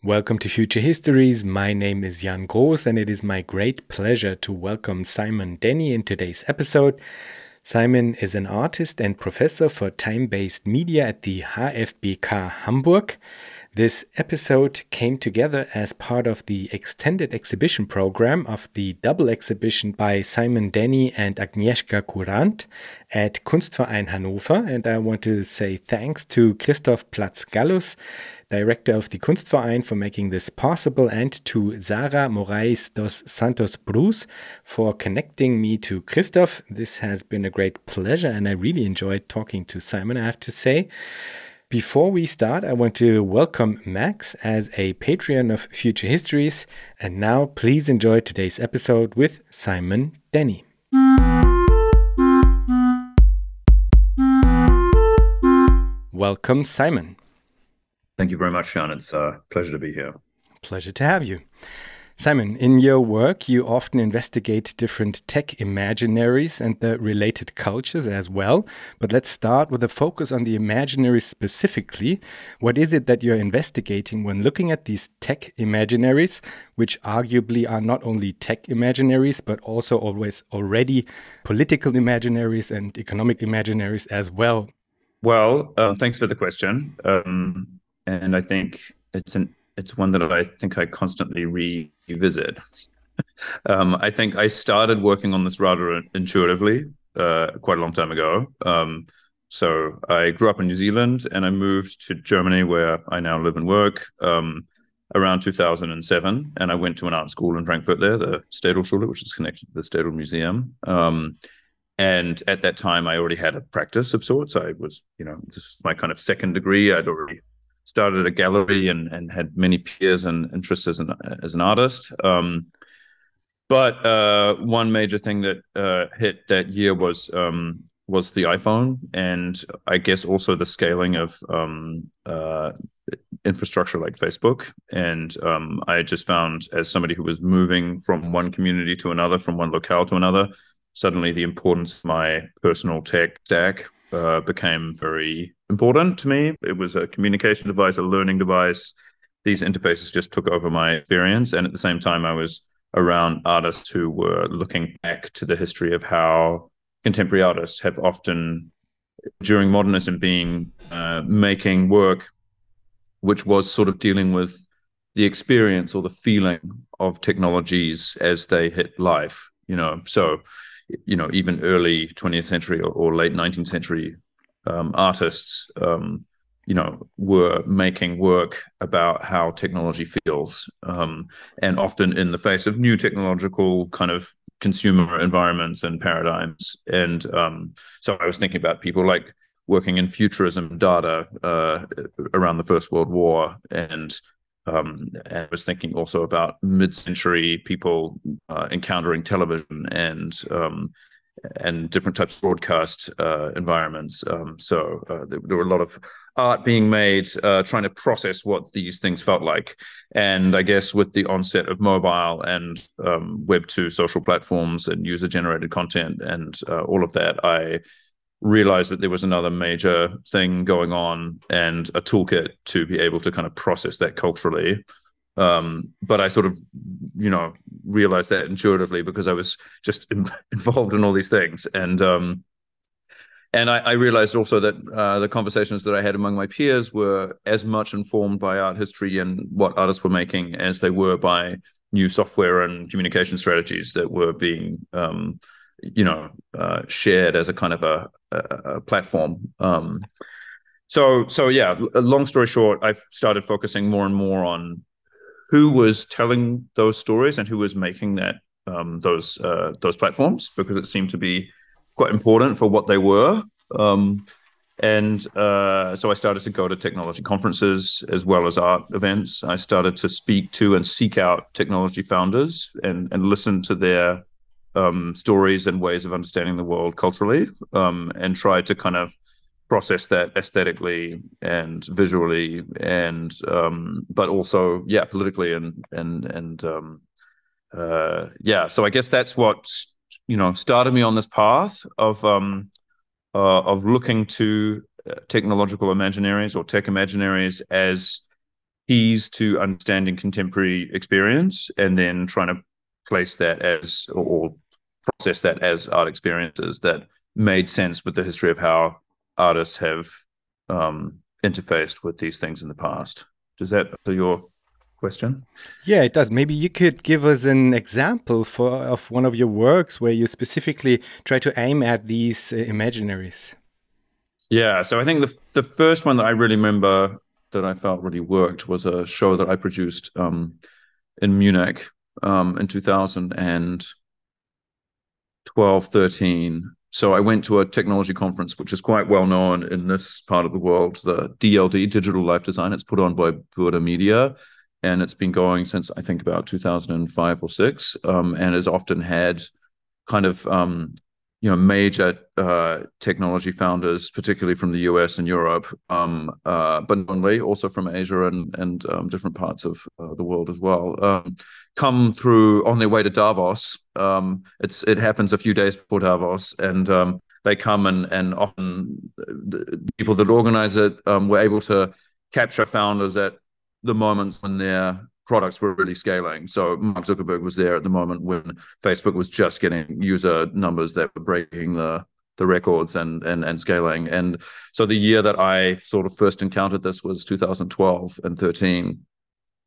Welcome to Future Histories. My name is Jan Groß, and it is my great pleasure to welcome Simon Denny in today's episode. Simon is an artist and professor for time-based media at the HFBK Hamburg. This episode came together as part of the extended exhibition program of the double exhibition by Simon Denny and Agnieszka Kurant at Kunstverein Hannover. And I want to say thanks to Christoph Platz-Gallus, director of the Kunstverein, for making this possible, and to Sara, Morais dos Santos Bruss for connecting me to Christoph. This has been a great pleasure, and I really enjoyed talking to Simon, I have to say. Before we start, I want to welcome Max as a Patreon of Future Histories. And now please enjoy today's episode with Simon Denny. Welcome, Simon. Thank you very much, Jan. It's a pleasure to be here. Pleasure to have you. Simon, in your work, you often investigate different tech-imaginaries and the related cultures as well. But let's start with a focus on the imaginaries specifically. What is it that you're investigating when looking at these tech-imaginaries, which arguably are not only tech-imaginaries, but also always already political imaginaries and economic imaginaries as well? Well, thanks for the question. And I think it's one that I think I constantly revisit. I think I started working on this rather intuitively quite a long time ago. So I grew up in New Zealand and I moved to Germany, where I now live and work, around 2007. And I went to an art school in Frankfurt there, the Städelschule, which is connected to the Städel Museum. And at that time, I already had a practice of sorts. I was, this is my kind of second degree. I'd already started a gallery and had many peers and interests as an artist. But one major thing that hit that year was the iPhone, and I guess also the scaling of infrastructure like Facebook. And I just found, as somebody who was moving from one community to another, from one locale to another, suddenly the importance of my personal tech stack became very important to me. It was a communication device, a learning device. These interfaces just took over my experience. And at the same time, I was around artists who were looking back to the history of how contemporary artists have often, during modernism, been making work which was sort of dealing with the experience or the feeling of technologies as they hit life, So, even early 20th century or late 19th century artists, were making work about how technology feels, and often in the face of new technological kind of consumer environments and paradigms. And so I was thinking about people like working in futurism data around the First World War, and I was thinking also about mid-century people encountering television and different types of broadcast environments. So there were a lot of art being made trying to process what these things felt like. And I guess with the onset of mobile and Web 2 social platforms and user-generated content and all of that, I realized that there was another major thing going on and a toolkit to be able to kind of process that culturally. But I sort of, realized that intuitively because I was just involved in all these things. And I realized also that the conversations that I had among my peers were as much informed by art history and what artists were making as they were by new software and communication strategies that were being shared as a kind of a platform. So yeah, long story short, I've started focusing more and more on who was telling those stories and who was making that those platforms, because it seemed to be quite important for what they were. And so I started to go to technology conferences as well as art events. I started to speak to and seek out technology founders and listen to their stories and ways of understanding the world culturally, and try to kind of process that aesthetically and visually and but also politically and so I guess that's what started me on this path of looking to technological imaginaries or tech imaginaries as keys to understanding contemporary experience, and then trying to place that as, or process that as art experiences that made sense with the history of how artists have interfaced with these things in the past. Does that answer your question? Yeah, it does. Maybe you could give us an example of one of your works where you specifically try to aim at these imaginaries. Yeah, so I think the first one that I really remember that I felt really worked was a show that I produced in Munich in 2012, 13. So I went to a technology conference, which is quite well known in this part of the world, the DLD, Digital Life Design. It's put on by Burda Media, and it's been going since I think about 2005 or 6, and has often had kind of major technology founders, particularly from the US and Europe, but not only, also from Asia and different parts of the world as well, come through on their way to Davos. It happens a few days before Davos, and they come and often the people that organize it were able to capture founders at the moments when their products were really scaling. So Mark Zuckerberg was there at the moment when Facebook was just getting user numbers that were breaking the records and scaling. And so the year that I sort of first encountered this was 2012 and 13.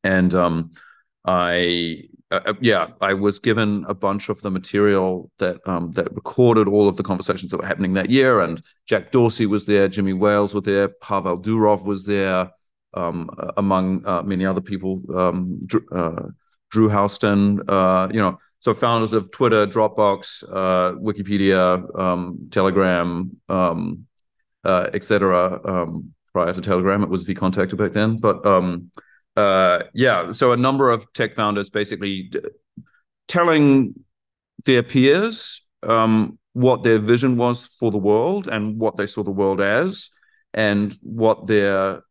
And I was given a bunch of the material that recorded all of the conversations that were happening that year. And Jack Dorsey was there, Jimmy Wales was there, Pavel Durov was there, among many other people, Drew Housten, so founders of Twitter, Dropbox, Wikipedia, Telegram, etc. Prior to Telegram, it was vContact back then. But so a number of tech founders basically telling their peers what their vision was for the world and what they saw the world as, and what their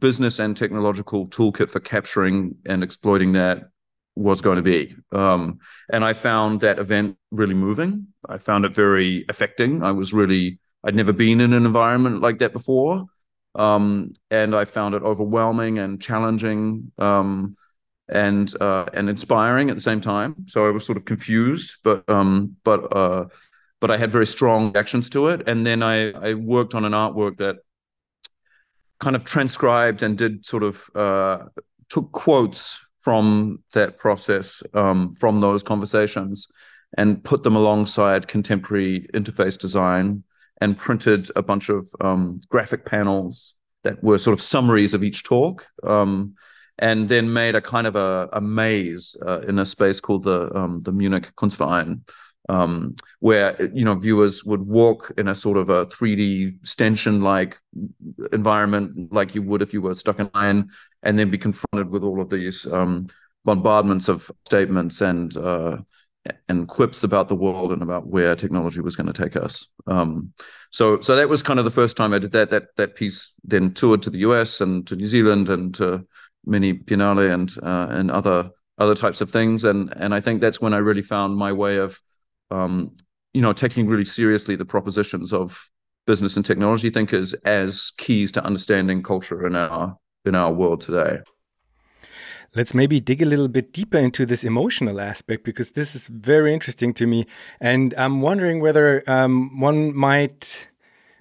business and technological toolkit for capturing and exploiting that was going to be. And I found that event really moving. I found it very affecting. I'd never been in an environment like that before. And I found it overwhelming and challenging, and inspiring at the same time. So I was sort of confused, but I had very strong reactions to it. And then I worked on an artwork that kind of transcribed and did sort of took quotes from that process, from those conversations, and put them alongside contemporary interface design, and printed a bunch of graphic panels that were sort of summaries of each talk, and then made a kind of a maze in a space called the Munich Kunstverein, where viewers would walk in a sort of a 3D stanchion-like environment, like you would if you were stuck in line, and then be confronted with all of these bombardments of statements and quips about the world and about where technology was going to take us. So that was kind of the first time I did that. That piece then toured to the US and to New Zealand and to many Biennale and other types of things, and I think that's when I really found my way of taking really seriously the propositions of business and technology thinkers as keys to understanding culture in our world today. Let's maybe dig a little bit deeper into this emotional aspect, because this is very interesting to me. And I'm wondering whether one might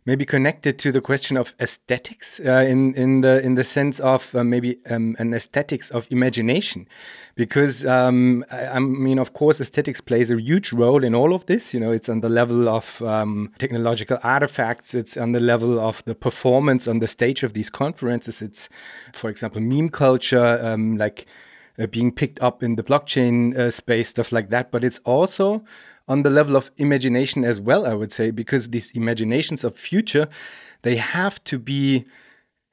maybe connect it to the question of aesthetics in the sense of maybe an aesthetics of imagination, because I mean, of course, aesthetics plays a huge role in all of this. It's on the level of technological artifacts. It's on the level of the performance on the stage of these conferences. It's, for example, meme culture, being picked up in the blockchain space, stuff like that. But it's also on the level of imagination as well, I would say, because these imaginations of future, they have to be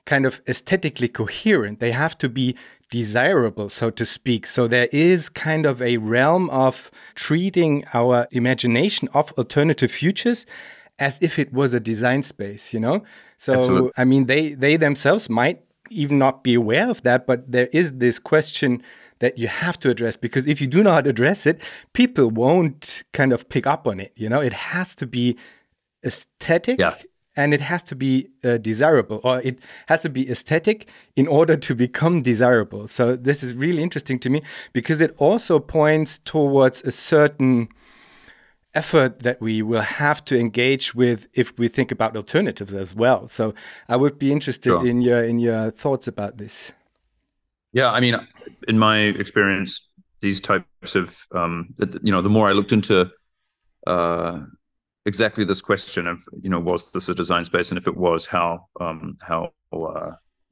kind of aesthetically coherent. They have to be desirable, so to speak. So there is kind of a realm of treating our imagination of alternative futures as if it was a design space, So, absolutely. I mean, they themselves might even not be aware of that, but there is this question that you have to address, because if you do not address it, people won't kind of pick up on it. It has to be aesthetic, and it has to be desirable, or it has to be aesthetic in order to become desirable. So this is really interesting to me because it also points towards a certain effort that we will have to engage with if we think about alternatives as well. So I would be interested in your thoughts about this. Yeah, I mean, in my experience, these types of the more I looked into exactly this question of was this a design space, and if it was, how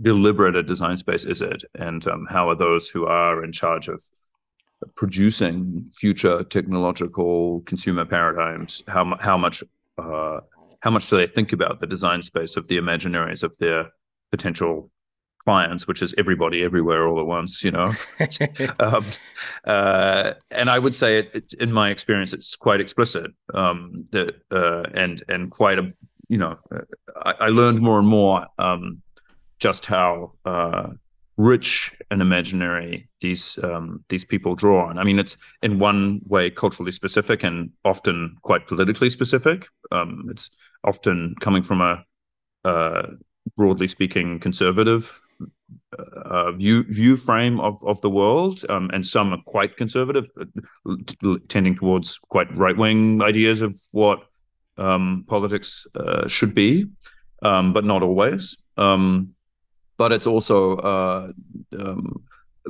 deliberate a design space is it, and how are those who are in charge of producing future technological consumer paradigms, how much do they think about the design space of the imaginaries of their potential clients, which is everybody everywhere all at once, and I would say in my experience, it's quite explicit, and quite a, I learned more and more just how rich an imaginary these people draw on. I mean, it's in one way culturally specific and often quite politically specific. It's often coming from a broadly speaking conservative view frame of the world, and some are quite conservative, tending towards quite right-wing ideas of what politics should be, but not always. But it's also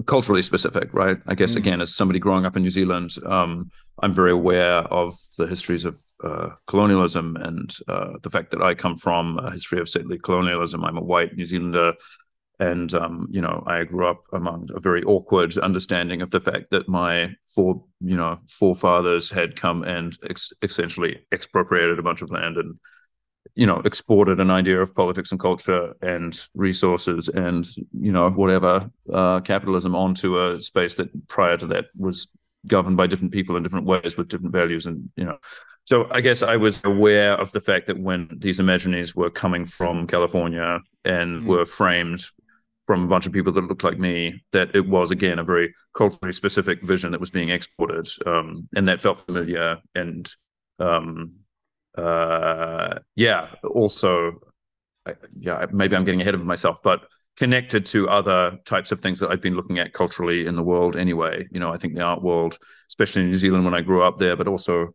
culturally specific, right? I guess, again, as somebody growing up in New Zealand, I'm very aware of the histories of colonialism and the fact that I come from a history of settler colonialism. I'm a white New Zealander, and I grew up among a very awkward understanding of the fact that my forefathers had come and essentially expropriated a bunch of land and exported an idea of politics and culture and resources and whatever capitalism onto a space that prior to that was governed by different people in different ways with different values. And so I guess I was aware of the fact that when these imaginaries were coming from California and were framed from a bunch of people that looked like me, that it was, again, a very culturally specific vision that was being exported, and that felt familiar. And also, maybe I'm getting ahead of myself, but connected to other types of things that I've been looking at culturally in the world anyway. I think the art world, especially in New Zealand when I grew up there, but also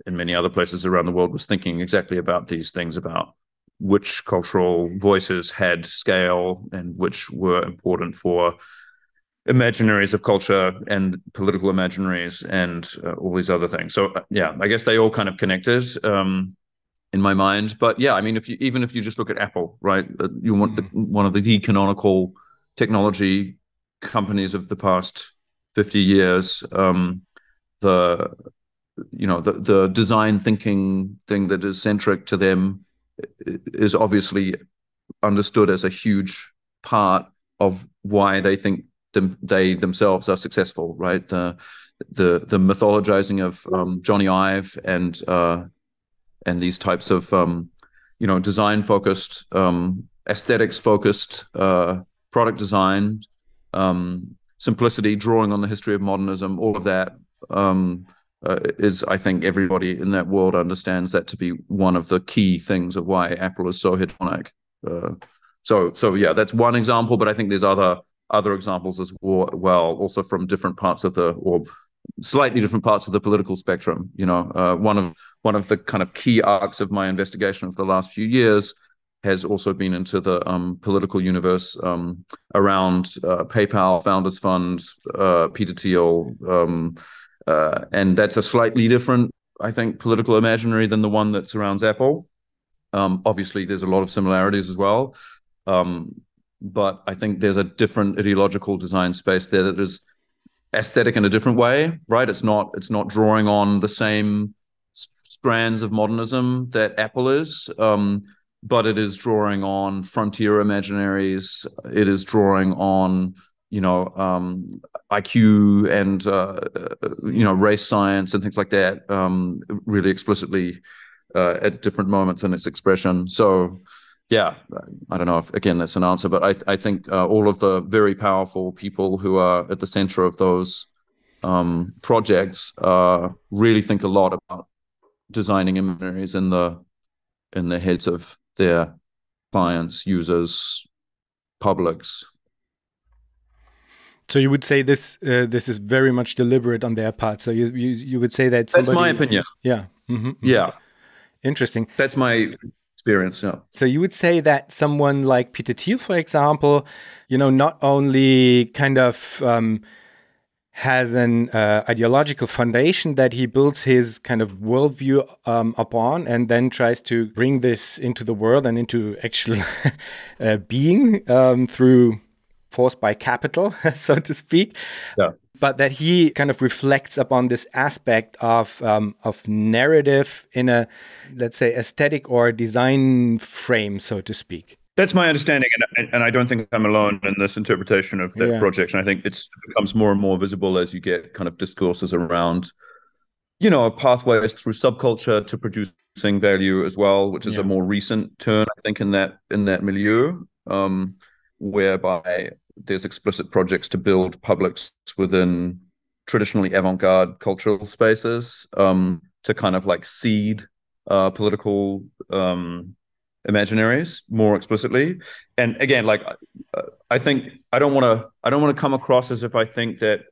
in many other places around the world, was thinking exactly about these things, about which cultural voices had scale and which were important for imaginaries of culture and political imaginaries and all these other things. So I guess they all kind of connected in my mind. But I mean, even if you just look at Apple, right, you want one of the canonical technology companies of the past 50 years, the design thinking thing that is centric to them is obviously understood as a huge part of why they think they themselves are successful, right? The mythologizing of Jony Ive and these types of design focused, aesthetics focused product design, simplicity, drawing on the history of modernism, all of that is, I think, everybody in that world understands that to be one of the key things of why Apple is so hegemonic. So that's one example, but I think there's other examples as well, also from different parts of or slightly different parts of the political spectrum. One of the kind of key arcs of my investigation of the last few years has also been into the political universe around PayPal, Founders Fund, Peter Thiel, and that's a slightly different, I think, political imaginary than the one that surrounds Apple. Obviously, there's a lot of similarities as well. But I think there's a different ideological design space there that is aesthetic in a different way, right? It's not drawing on the same strands of modernism that Apple is, but it is drawing on frontier imaginaries. It is drawing on, IQ and, race science and things like that, really explicitly at different moments in its expression. So, I don't know if, again, that's an answer, but I think all of the very powerful people who are at the center of those projects really think a lot about designing imaginaries in the heads of their clients, users, publics. So you would say this is very much deliberate on their part. So you would say that somebody... That's my opinion. Yeah. Mm-hmm, mm-hmm. Yeah. Interesting. That's my experience. Yeah. So you would say that someone like Peter Thiel, for example, not only kind of has an ideological foundation that he builds his kind of worldview upon, and then tries to bring this into the world and into actual being through force by capital, so to speak. Yeah. But that he kind of reflects upon this aspect of narrative in a, let's say, aesthetic or design frame, so to speak. That's my understanding, and I don't think I'm alone in this interpretation of that project. And I think it becomes more and more visible as you get kind of discourses around, pathways through subculture to producing value as well, which is a more recent turn, I think, in that milieu, whereby there's explicit projects to build publics within traditionally avant-garde cultural spaces, to kind of like seed political imaginaries more explicitly. And again, like I think I don't want to come across as if I think that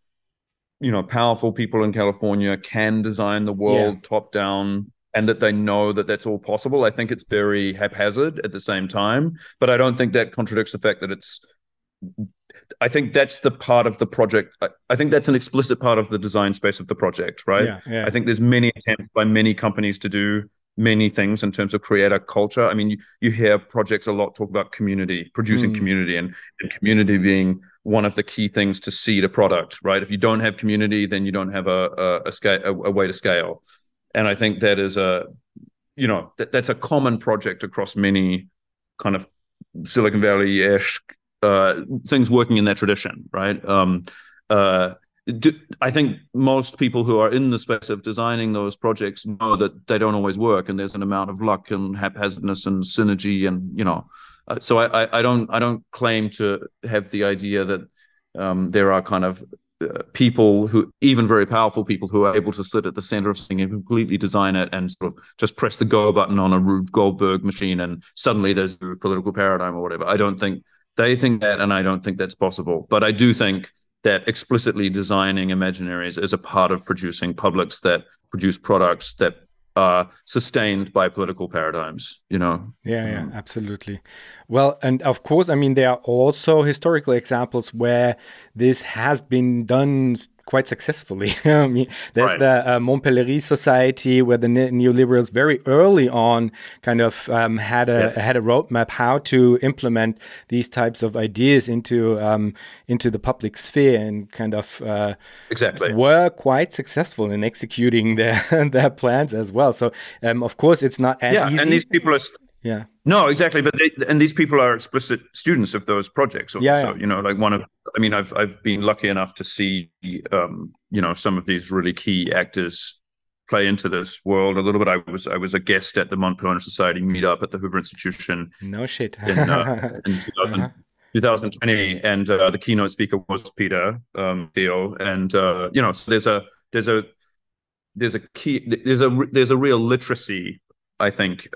powerful people in California can design the world top down and that they know that that's all possible. I think it's very haphazard at the same time, but I don't think that contradicts the fact that I think that's the part of the project. I think that's an explicit part of the design space of the project, right? Yeah. I think there's many attempts by many companies to do many things in terms of creator culture. I mean, you hear projects a lot talk about community, producing community, and community being one of the key things to seed a product, right? If you don't have community, then you don't have a way to scale. And I think that is that's a common project across many kind of Silicon Valley-ish things working in that tradition, right? I think most people who are in the space of designing those projects know that they don't always work, and there's an amount of luck and haphazardness and synergy, and so I don't claim to have the idea that there are kind of people who, even very powerful people, who are able to sit at the center of something and completely design it and sort of just press the go button on a Rube Goldberg machine and suddenly there's a political paradigm or whatever. I don't think they think that, and I don't think that's possible. But I do think that explicitly designing imaginaries is a part of producing publics that produce products that are sustained by political paradigms, Yeah, absolutely. Well, and of course, I mean, there are also historical examples where this has been done quite successfully. I mean, there's the Mont Pelerin Society, where the neoliberals very early on kind of had a roadmap how to implement these types of ideas into the public sphere, and kind of were quite successful in executing their plans as well. So of course, it's not as easy. And these people are no, exactly. But these people are explicit students of those projects. Also, like I've been lucky enough to see, some of these really key actors play into this world a little bit. I was a guest at the Mont Pelerin Society meetup at the Hoover Institution. No shit. in 2020, and the keynote speaker was Peter Thiel, and so there's a real literacy, I think,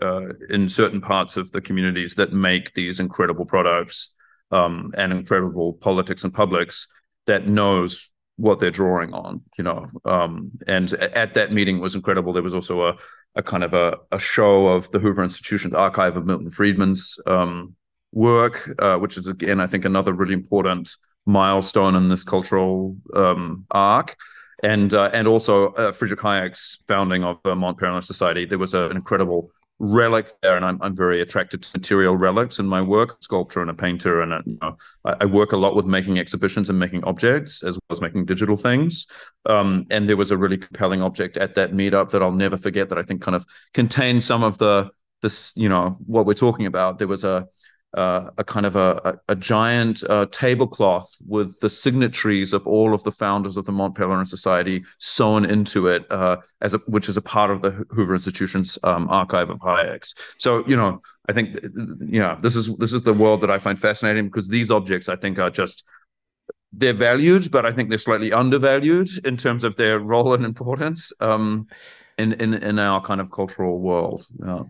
in certain parts of the communities that make these incredible products and incredible politics and publics, that knows what they're drawing on, and at that meeting was incredible. There was also a kind of a show of the Hoover Institution's archive of Milton Friedman's work, which is, again, I think, another really important milestone in this cultural arc. And also Friedrich Hayek's founding of the Mont Pelerin Society. There was an incredible relic there, and I'm very attracted to material relics in my work, sculpture and a painter, and I work a lot with making exhibitions and making objects as well as making digital things. And there was a really compelling object at that meetup that I'll never forget, that I think kind of contained some of this what we're talking about. There was a kind of a giant tablecloth with the signatories of all of the founders of the Mont Pelerin Society sewn into it, which is a part of the Hoover Institution's archive of Hayek's. So, I think, this is the world that I find fascinating, because these objects, I think, they're valued, but I think they're slightly undervalued in terms of their role and importance. in our kind of cultural world. Yeah.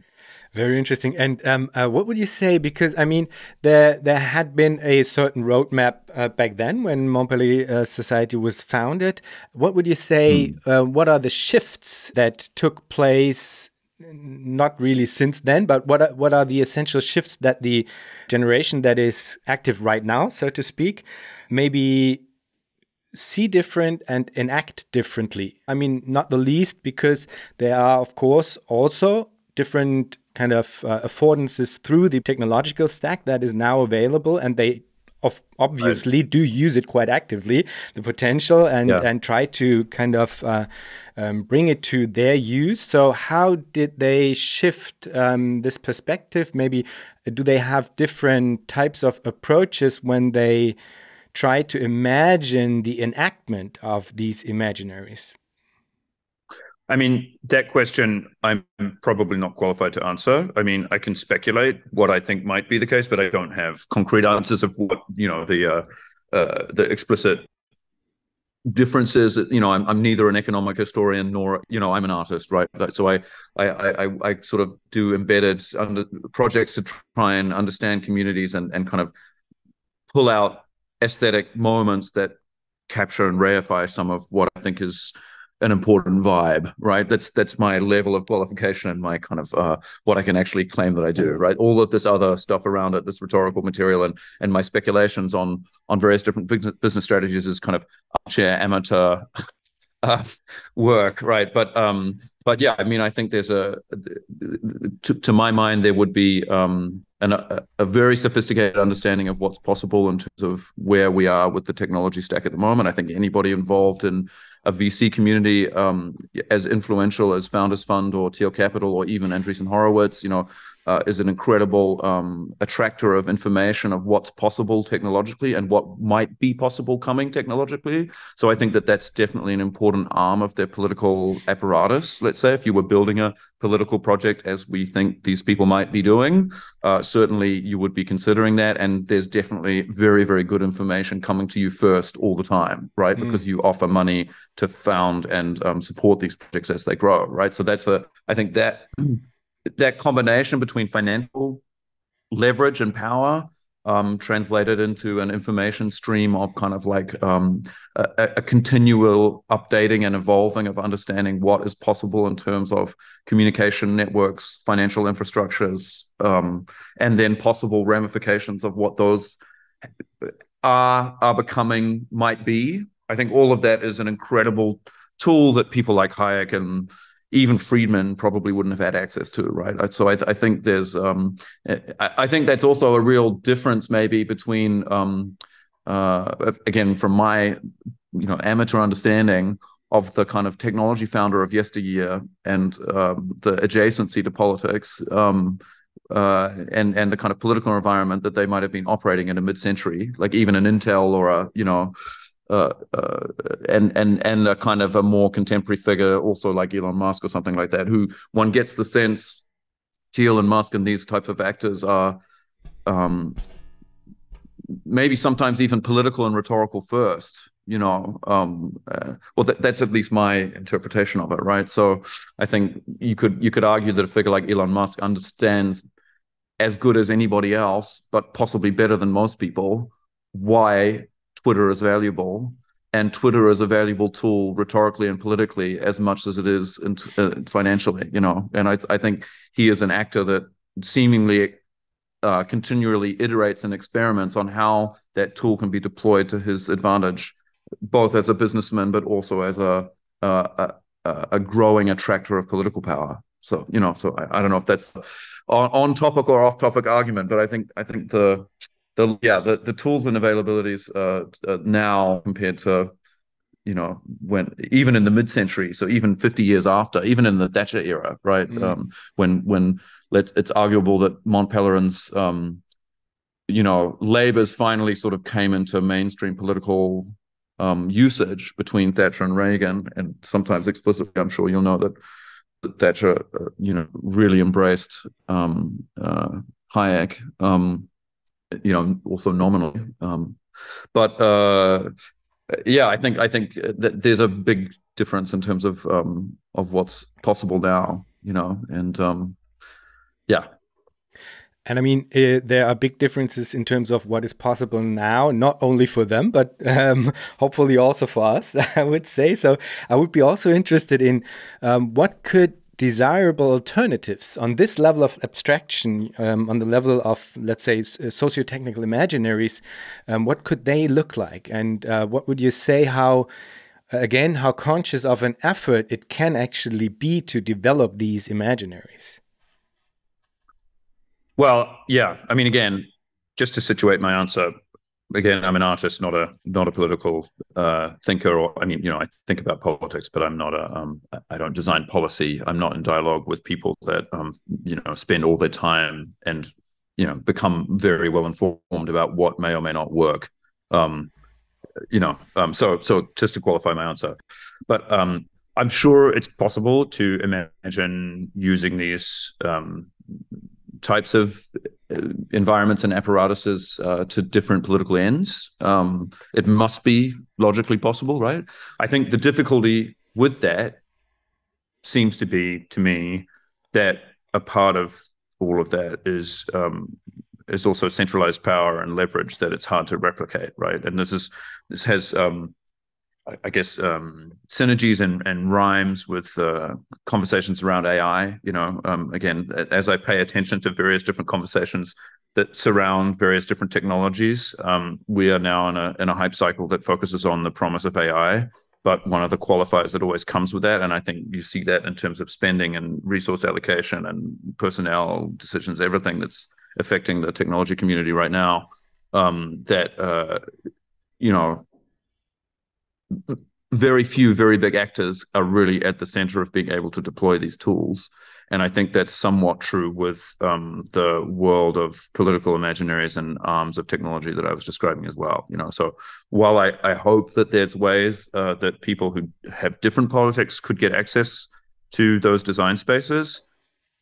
Very interesting. And what would you say? Because I mean, there had been a certain roadmap back then when Montpellier Society was founded. What would you say? What are the shifts that took place? Not really since then, but what are the essential shifts that the generation that is active right now, so to speak, maybe see different and enact differently? I mean, not the least because there are, of course, also different kind of affordances through the technological stack that is now available, and they obviously do use it quite actively, the potential, and try to kind of bring it to their use. So how did they shift this perspective? Maybe do they have different types of approaches when they try to imagine the enactment of these imaginaries? I mean, that question I'm probably not qualified to answer. I mean, I can speculate what I think might be the case, but I don't have concrete answers of what, the explicit differences. I'm neither an economic historian nor, I'm an artist, right? So I sort of do embedded projects to try and understand communities and kind of pull out aesthetic moments that capture and reify some of what I think is an important vibe, right? That's my level of qualification and my kind of what I can actually claim that I do, right? All of this other stuff around it, this rhetorical material and my speculations on various different business strategies is kind of armchair amateur work, right? But yeah, I mean, I think there's to my mind, there would be a very sophisticated understanding of what's possible in terms of where we are with the technology stack at the moment. I think anybody involved in a VC community as influential as Founders Fund or Thiel Capital or even Andreessen Horowitz, is an incredible attractor of information of what's possible technologically and what might be possible coming technologically. So I think that that's definitely an important arm of their political apparatus. Let's say if you were building a political project as we think these people might be doing, certainly you would be considering that. And there's definitely very, very good information coming to you first all the time, right? Because you offer money to found and support these projects as they grow, right? So I think that combination between financial leverage and power translated into an information stream of kind of like a continual updating and evolving of understanding what is possible in terms of communication networks, financial infrastructures, and then possible ramifications of what those are becoming might be. I think all of that is an incredible tool that people like Hayek and even Friedman probably wouldn't have had access to, right? So I think there's, I think that's also a real difference maybe between, again, from my, amateur understanding of the kind of technology founder of yesteryear and the adjacency to politics and the kind of political environment that they might have been operating in a mid-century, like even an Intel or a, and a kind of a more contemporary figure, also like Elon Musk or something like that, who one gets the sense Thiel and Musk and these types of actors are maybe sometimes even political and rhetorical first, that's at least my interpretation of it, right? So I think you could argue that a figure like Elon Musk understands as good as anybody else, but possibly better than most people, why Twitter is valuable, and Twitter is a valuable tool rhetorically and politically as much as it is financially, and I think he is an actor that seemingly continually iterates and experiments on how that tool can be deployed to his advantage, both as a businessman, but also as a growing attractor of political power. So, so I don't know if that's on topic or off topic argument, but I think the tools and availabilities now compared to, when even in the mid-century, so even 50 years after, even in the Thatcher era, right? When it's arguable that Mont Pelerin's, labors finally sort of came into mainstream political usage between Thatcher and Reagan, and sometimes explicitly, I'm sure you'll know that Thatcher, really embraced Hayek. Also nominally, but I think that there's a big difference in terms of what's possible now, and yeah. And I mean, there are big differences in terms of what is possible now, not only for them, but hopefully also for us, I would say. So I would be also interested in what could desirable alternatives on this level of abstraction, on the level of, let's say, socio-technical imaginaries, what could they look like? And what would you say how conscious of an effort it can actually be to develop these imaginaries? Well, yeah. I mean, again, just to situate my answer, again, I'm an artist, not a political thinker. Or I mean, I think about politics, but I'm not I don't design policy. I'm not in dialogue with people that spend all their time and become very well informed about what may or may not work. So just to qualify my answer, but I'm sure it's possible to imagine using these types of environments and apparatuses to different political ends. It must be logically possible, right? I think the difficulty with that seems to be, to me, that a part of all of that is also centralized power and leverage that it's hard to replicate, right? And this has I guess synergies and rhymes with conversations around AI. Again, as I pay attention to various different conversations that surround various different technologies, we are now in a hype cycle that focuses on the promise of AI. But one of the qualifiers that always comes with that, and I think you see that in terms of spending and resource allocation and personnel decisions, everything that's affecting the technology community right now, very few very big actors are really at the center of being able to deploy these tools. And I think that's somewhat true with the world of political imaginaries and arms of technology that I was describing as well. So while I hope that there's ways that people who have different politics could get access to those design spaces,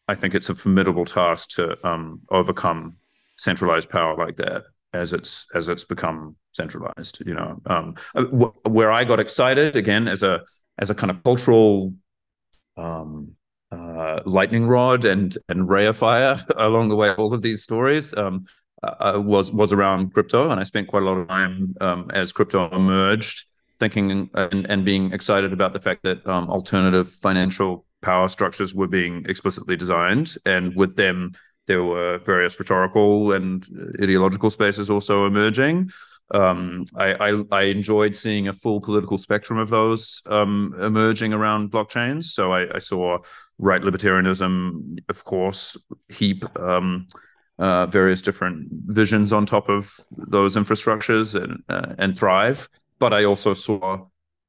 I think it's a formidable task to overcome centralized power like that as it's become centralized. Where I got excited again as a kind of cultural lightning rod and ray of fire along the way of all of these stories was around crypto, and I spent quite a lot of time as crypto emerged thinking and being excited about the fact that alternative financial power structures were being explicitly designed, and with them there were various rhetorical and ideological spaces also emerging. I enjoyed seeing a full political spectrum of those emerging around blockchains. So I saw right libertarianism, of course, heap various different visions on top of those infrastructures and thrive. But I also saw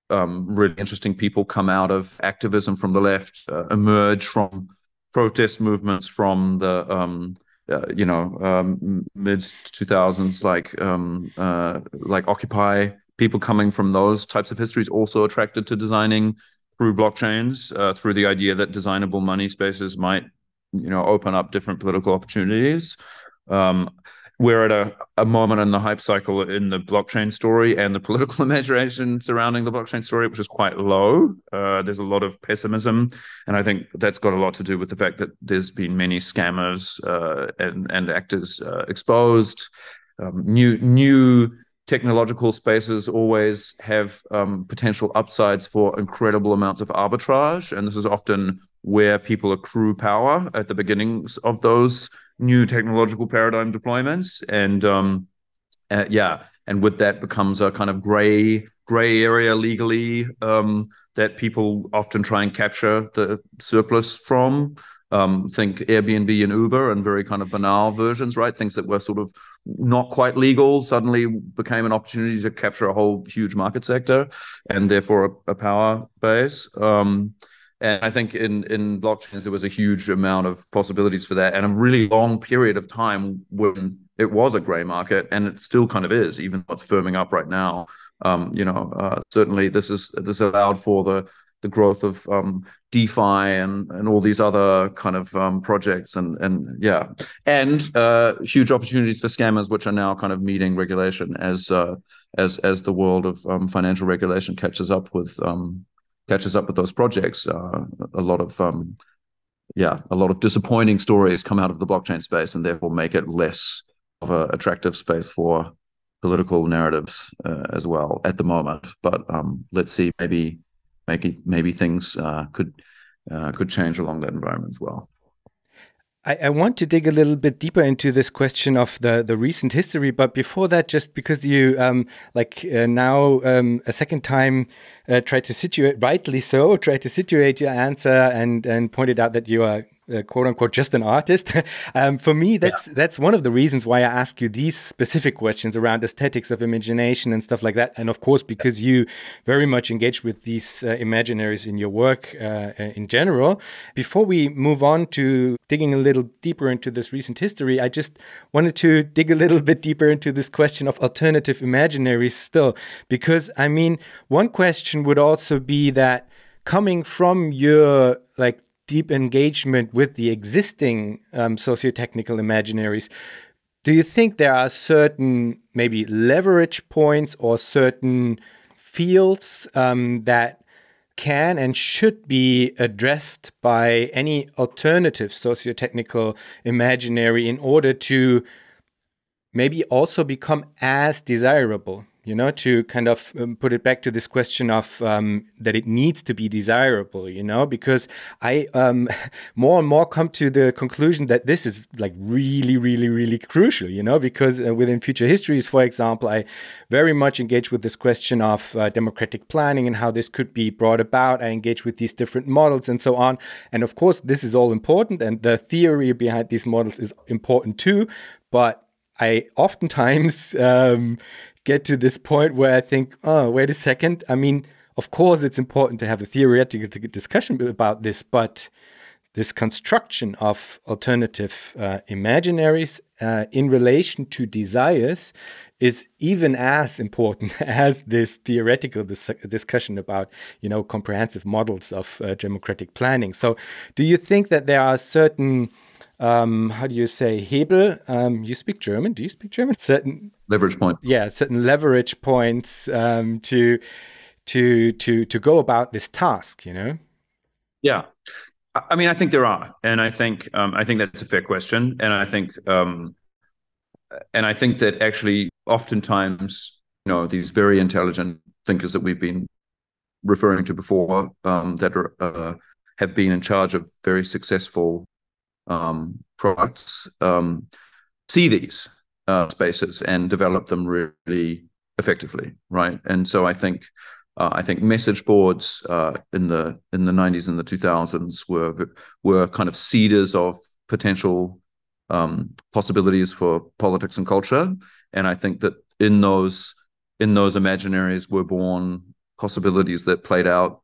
really interesting people come out of activism from the left, emerge from protest movements from the mid 2000s, like Occupy. People coming from those types of histories also attracted to designing through blockchains, through the idea that designable money spaces might open up different political opportunities. We're at a moment in the hype cycle in the blockchain story and the political imagination surrounding the blockchain story, which is quite low. There's a lot of pessimism, and I think that's got a lot to do with the fact that there's been many scammers and actors exposed. New technological spaces always have potential upsides for incredible amounts of arbitrage, and this is often where people accrue power at the beginnings of those new technological paradigm deployments. And and with that becomes a kind of gray area legally that people often try and capture the surplus from. Think Airbnb and Uber and very kind of banal versions, right? Things that were sort of not quite legal suddenly became an opportunity to capture a whole huge market sector and therefore a power base. And I think in blockchains, there was a huge amount of possibilities for that, and a really long period of time when it was a gray market, and it still kind of is, even though it's firming up right now. Certainly this allowed for the growth of DeFi and all these other kind of projects and huge opportunities for scammers, which are now kind of meeting regulation as the world of financial regulation catches up with catches up with those projects, a lot of disappointing stories come out of the blockchain space, and therefore make it less of an attractive space for political narratives as well at the moment. But let's see, maybe things could change along that environment as well. I want to dig a little bit deeper into this question of the recent history, but before that, just because you now a second time tried to situate, rightly so, tried to situate your answer and pointed out that you are quote unquote just an artist. For me, that's one of the reasons why I ask you these specific questions around aesthetics of imagination and stuff like that. And of course, because you very much engage with these imaginaries in your work in general. Before we move on to digging a little deeper into this recent history, I just wanted to dig a little bit deeper into this question of alternative imaginaries still, because I mean, one question would also be that coming from your deep engagement with the existing socio-technical imaginaries, do you think there are certain maybe leverage points or certain fields that can and should be addressed by any alternative socio-technical imaginary in order to maybe also become as desirable? You know, to kind of put it back to this question of that it needs to be desirable, you know, because I more and more come to the conclusion that this is like really, really, really crucial, you know, because within Future Histories, for example, I very much engage with this question of democratic planning and how this could be brought about. I engage with these different models and so on. And of course, this is all important. And the theory behind these models is important too. But I oftentimes get to this point where I think, oh, wait a second. I mean, of course, it's important to have a theoretical discussion about this, but this construction of alternative imaginaries in relation to desires is even as important as this theoretical discussion about, you know, comprehensive models of democratic planning. So do you think that there are certain how do you say, Hebel? You speak German? Do you speak German? Certain leverage point. Yeah, certain leverage points to go about this task. You know. Yeah, I mean, I think there are, and I think that's a fair question, and I think that actually, oftentimes, you know, these very intelligent thinkers that we've been referring to before, that have been in charge of very successful products, see these spaces and develop them really effectively, right? And so I think message boards in the 90s and the 2000s were kind of seeders of potential possibilities for politics and culture, and I think that in those imaginaries were born possibilities that played out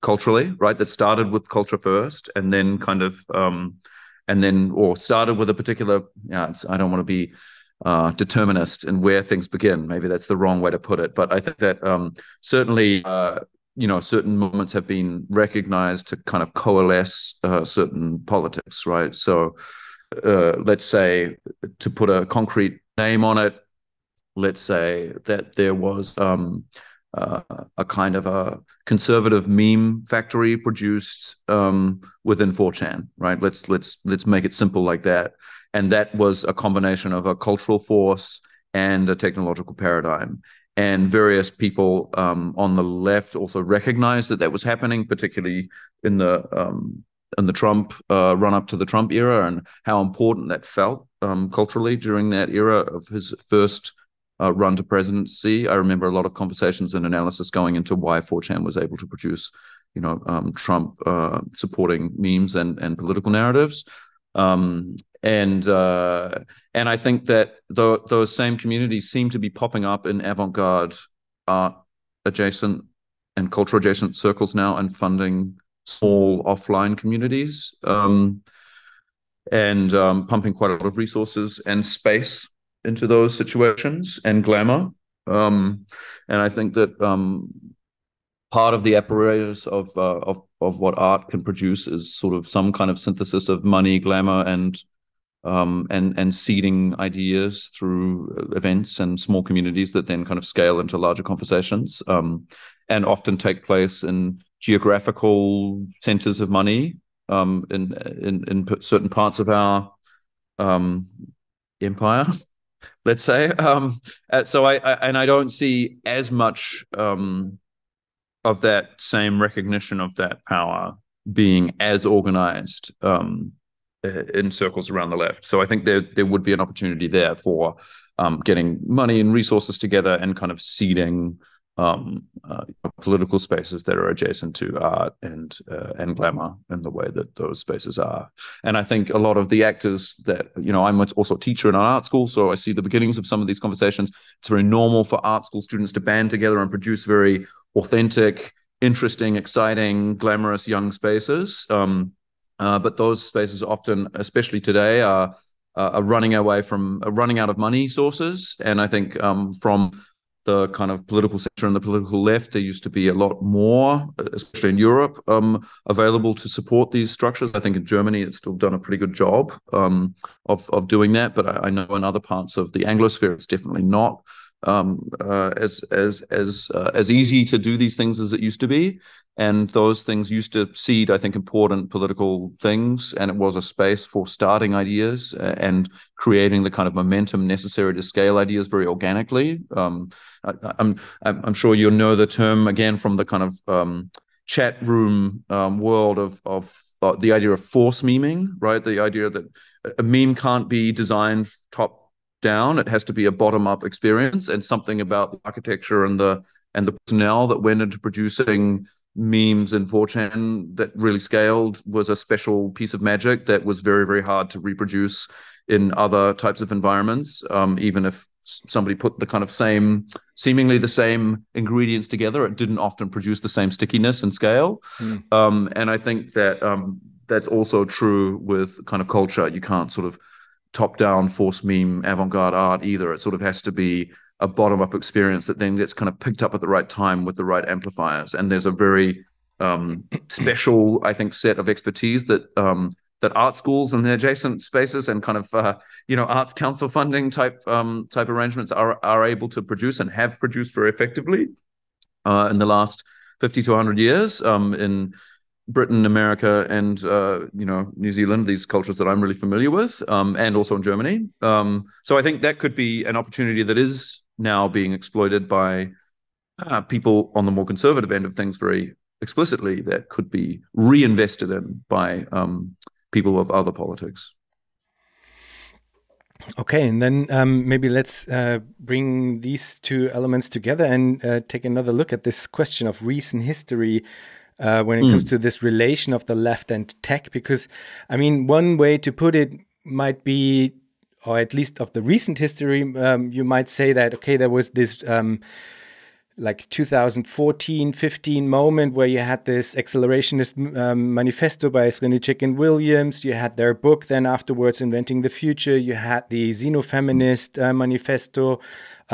culturally, right? That started with culture first, and then or started with a particular. I don't want to be determinist in where things begin. Maybe that's the wrong way to put it, but I think that certainly, you know, certain moments have been recognized to kind of coalesce certain politics, right? So, let's say, to put a concrete name on it, let's say that there was a kind of a conservative meme factory produced within 4chan, right? Let's make it simple like that. And that was a combination of a cultural force and a technological paradigm. And various people on the left also recognized that was happening, particularly in the Trump run up to the Trump era, and how important that felt culturally during that era of his first run to presidency. I remember a lot of conversations and analysis going into why 4chan was able to produce, you know, Trump supporting memes and political narratives. And I think that those same communities seem to be popping up in avant-garde art adjacent and culture adjacent circles now, and funding small offline communities, and pumping quite a lot of resources and space into those situations and glamour. And I think that part of the apparatus of what art can produce is sort of some kind of synthesis of money, glamour, and and seeding ideas through events and small communities that then kind of scale into larger conversations, and often take place in geographical centers of money, in certain parts of our empire, let's say. So I don't see as much of that same recognition of that power being as organized in circles around the left. So I think there would be an opportunity there for getting money and resources together and kind of seeding political spaces that are adjacent to art and glamour in the way that those spaces are. And I think a lot of the actors that, I'm also a teacher in an art school, so I see the beginnings of some of these conversations. It's very normal for art school students to band together and produce very authentic, interesting, exciting, glamorous young spaces. But those spaces often, especially today, are running out of money sources. And I think from the kind of political sector and the political left, there used to be a lot more, especially in Europe, available to support these structures. I think in Germany, it's still done a pretty good job of doing that. But I know in other parts of the Anglosphere, it's definitely not as easy to do these things as it used to be. And those things used to seed, I think, important political things. And it was a space for starting ideas and creating the kind of momentum necessary to scale ideas very organically. I'm sure you'll know the term again from the kind of chat room world of the idea of force meming, right? The idea that a meme can't be designed top down; it has to be a bottom up experience, and something about the architecture and the personnel that went into producing memes in 4chan that really scaled was a special piece of magic that was very, very hard to reproduce in other types of environments. Even if somebody put the kind of seemingly the same ingredients together, it didn't often produce the same stickiness and scale. And I think that that's also true with kind of culture. You can't sort of top-down force meme avant-garde art either. It sort of has to be a bottom-up experience that then gets kind of picked up at the right time with the right amplifiers. And there's a very special, I think, set of expertise that art schools and the adjacent spaces and kind of arts council funding type arrangements are able to produce and have produced very effectively in the last 50 to 100 years in Britain, America, and New Zealand, these cultures that I'm really familiar with, and also in Germany. So I think that could be an opportunity that is now being exploited by people on the more conservative end of things very explicitly, that could be reinvested in by people of other politics. Okay, and then maybe let's bring these two elements together and take another look at this question of recent history when it comes to this relation of the left and tech. Because, I mean, one way to put it might be, or at least of the recent history, you might say that, okay, there was this like 2014-15 moment where you had this accelerationist manifesto by Srinivas and Williams. You had their book then afterwards, Inventing the Future. You had the xenofeminist manifesto,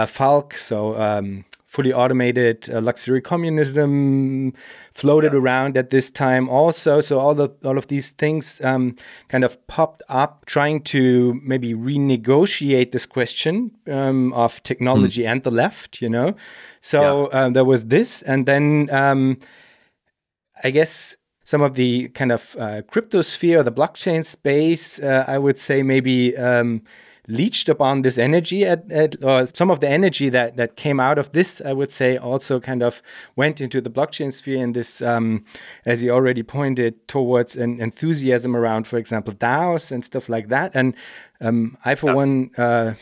Falk, so fully automated luxury communism floated around at this time also. So all of these things kind of popped up, trying to maybe renegotiate this question of technology and the left, So there was this, and then I guess some of the kind of cryptosphere, the blockchain space, I would say maybe leached upon this energy or some of the energy that came out of this, I would say, also kind of went into the blockchain sphere, and this, as you already pointed, towards an enthusiasm around, for example, DAOs and stuff like that. And I, for one,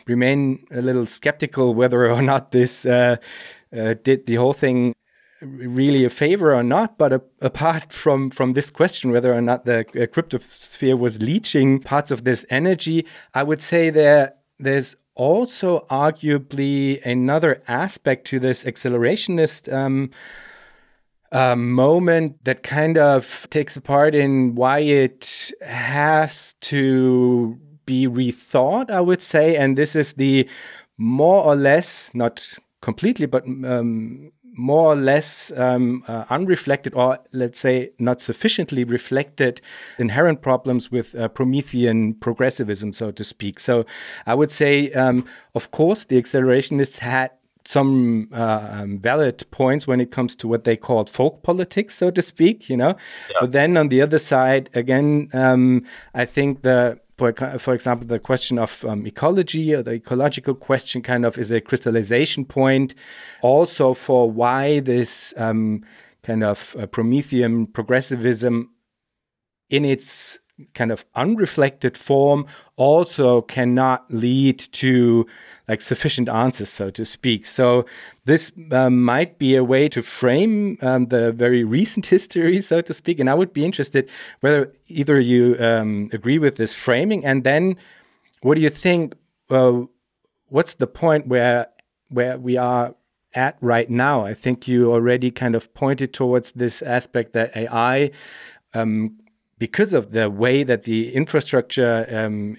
remain a little skeptical whether or not this did the whole thing really a favor or not. But apart from this question, whether or not the cryptosphere was leaching parts of this energy, I would say there's also arguably another aspect to this accelerationist moment that kind of takes a part in why it has to be rethought, I would say. And this is the more or less, not completely, but more or less unreflected, or let's say not sufficiently reflected, inherent problems with Promethean progressivism, so to speak. So I would say, of course, the accelerationists had some valid points when it comes to what they called folk politics, so to speak, Yeah. But then on the other side, again, I think for example, the question of ecology, or the ecological question, kind of is a crystallization point also for why this kind of Promethean progressivism in its kind of unreflected form also cannot lead to like sufficient answers, so to speak. So this might be a way to frame the very recent history, so to speak. And I would be interested whether either you agree with this framing, and then what do you think, what's the point where we are at right now? I think you already kind of pointed towards this aspect that AI, because of the way that the infrastructure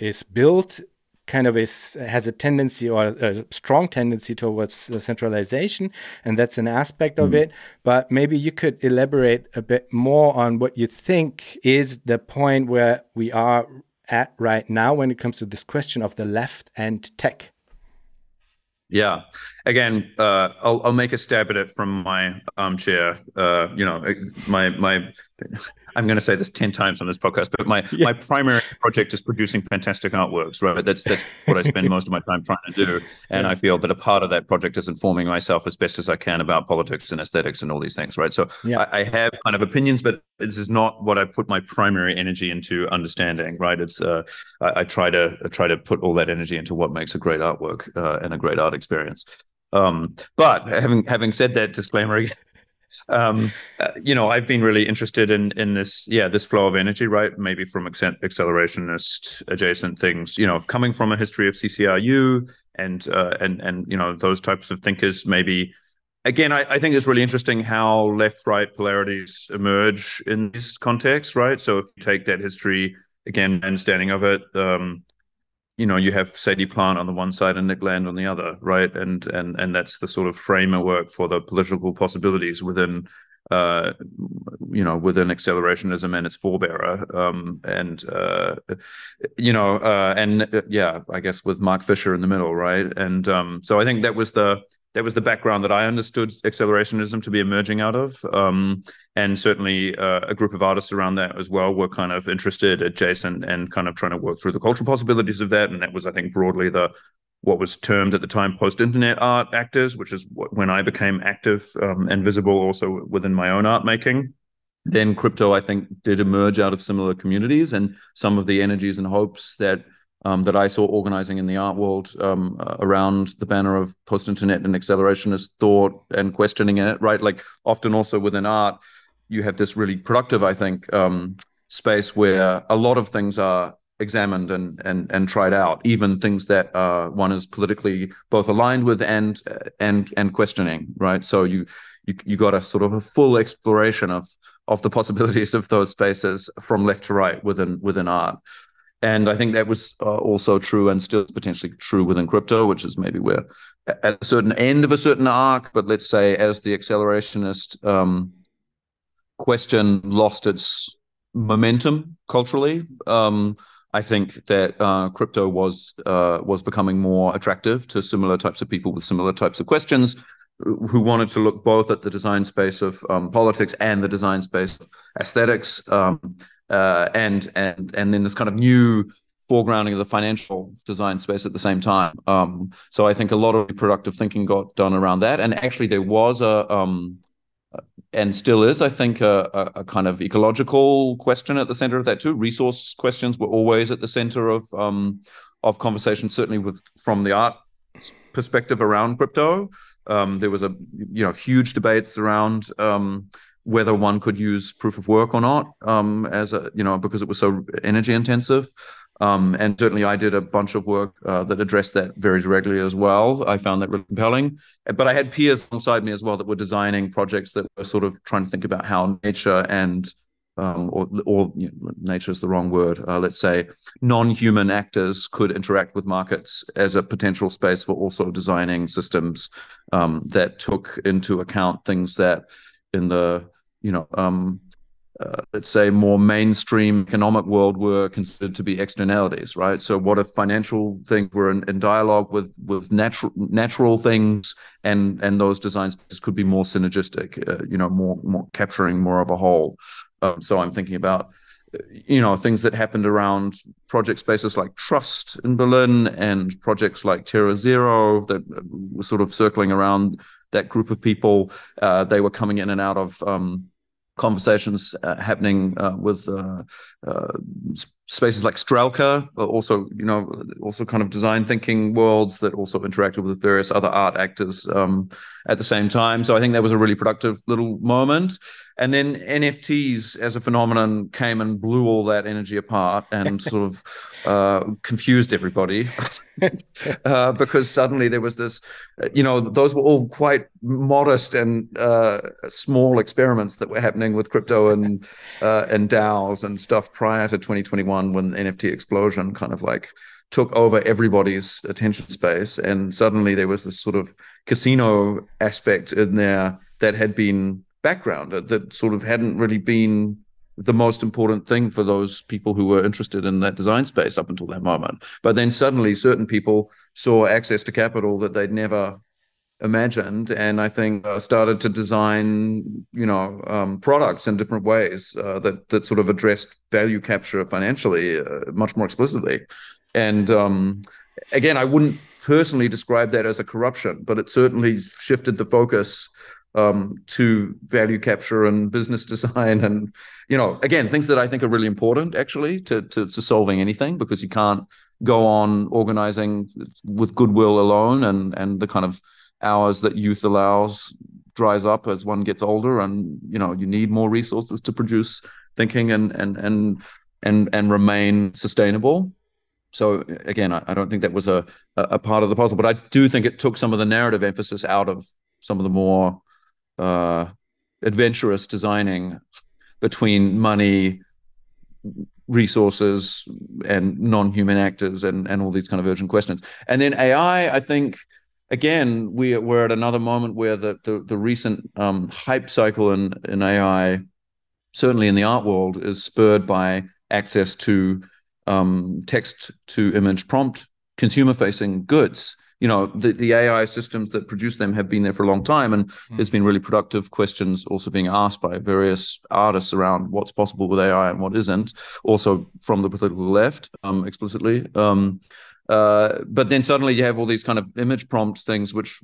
is built, kind of has a tendency, or a strong tendency, towards centralization, and that's an aspect of it. But maybe you could elaborate a bit more on what you think is the point where we are at right now when it comes to this question of the left and tech. Yeah. Again, I'll make a stab at it from my armchair. My I'm going to say this 10 times on this podcast, but my primary project is producing fantastic artworks, right? That's what I spend most of my time trying to do. And I feel that a part of that project is informing myself as best as I can about politics and aesthetics and all these things, right? So I have kind of opinions, but this is not what I put my primary energy into understanding, right? It's I try to put all that energy into what makes a great artwork and a great art experience. But having said that disclaimer again, I've been really interested in this flow of energy, right? Maybe from accelerationist adjacent things, coming from a history of CCRU and those types of thinkers. Maybe again, I think it's really interesting how left-right polarities emerge in these contexts, right? So if you take that history, again, understanding of it, you have Sadie Plant on the one side and Nick Land on the other, right? And that's the sort of framework for the political possibilities within accelerationism and its forebearer. I guess with Mark Fisher in the middle, right? And so I think that was the background that I understood accelerationism to be emerging out of. And certainly a group of artists around that as well were kind of interested, adjacent, and kind of trying to work through the cultural possibilities of that. And that was, I think, broadly what was termed at the time post-internet art actors, which is when I became active and visible also within my own art making. Then crypto, I think, did emerge out of similar communities, and some of the energies and hopes that I saw organizing in the art world around the banner of post-internet and accelerationist thought and questioning it, right? Like often also within art, you have this really productive, I think, space where a lot of things are examined and tried out, even things that one is politically both aligned with and questioning, right? So you got a sort of a full exploration of the possibilities of those spaces from left to right within art. And I think that was also true, and still potentially true within crypto, which is maybe we're at a certain end of a certain arc. But let's say as the accelerationist question lost its momentum culturally, I think that crypto was becoming more attractive to similar types of people with similar types of questions, who wanted to look both at the design space of politics and the design space of aesthetics. And then this kind of new foregrounding of the financial design space at the same time. So I think a lot of productive thinking got done around that. And actually there was and still is, I think, a kind of ecological question at the center of that too. Resource questions were always at the center of conversation, certainly from the art perspective around crypto. There was huge debates around whether one could use proof of work or not, because it was so energy intensive. And certainly I did a bunch of work that addressed that very directly as well. I found that really compelling. But I had peers alongside me as well that were designing projects that were sort of trying to think about how nature and or nature is the wrong word. Let's say non-human actors could interact with markets as a potential space for also designing systems that took into account things that in the let's say more mainstream economic world were considered to be externalities, right? So what if financial things were in dialogue with natural things, and those design spaces could be more synergistic, more capturing more of a whole. So I'm thinking about things that happened around project spaces like Trust in Berlin and projects like Terra Zero that were sort of circling around that group of people. They were coming in and out of conversations happening with spaces like Strelka, also kind of design thinking worlds that also interacted with various other art actors at the same time. So I think that was a really productive little moment. And then NFTs as a phenomenon came and blew all that energy apart and sort of confused everybody because suddenly there was this, those were all quite modest and small experiments that were happening with crypto and DAOs and stuff prior to 2021, when the NFT explosion kind of like took over everybody's attention space. And suddenly there was this sort of casino aspect in there that had been backgrounded, that sort of hadn't really been the most important thing for those people who were interested in that design space up until that moment. But then suddenly certain people saw access to capital that they'd never imagined, and I think started to design, products in different ways that sort of addressed value capture financially much more explicitly. And again, I wouldn't personally describe that as a corruption, but it certainly shifted the focus to value capture and business design, and again, things that I think are really important actually to solving anything, because you can't go on organizing with goodwill alone, and the kind of hours that youth allows dries up as one gets older, and you need more resources to produce thinking and remain sustainable. So again, I don't think that was a part of the puzzle, but I do think it took some of the narrative emphasis out of some of the more adventurous designing between money, resources, and non-human actors, and all these kind of urgent questions. And then AI, I think, again, we're at another moment where the recent hype cycle in AI, certainly in the art world, is spurred by access to text to image prompt consumer-facing goods. The AI systems that produce them have been there for a long time, and there's been really productive questions also being asked by various artists around what's possible with AI and what isn't, also from the political left, explicitly. But then suddenly you have all these kind of image prompt things, which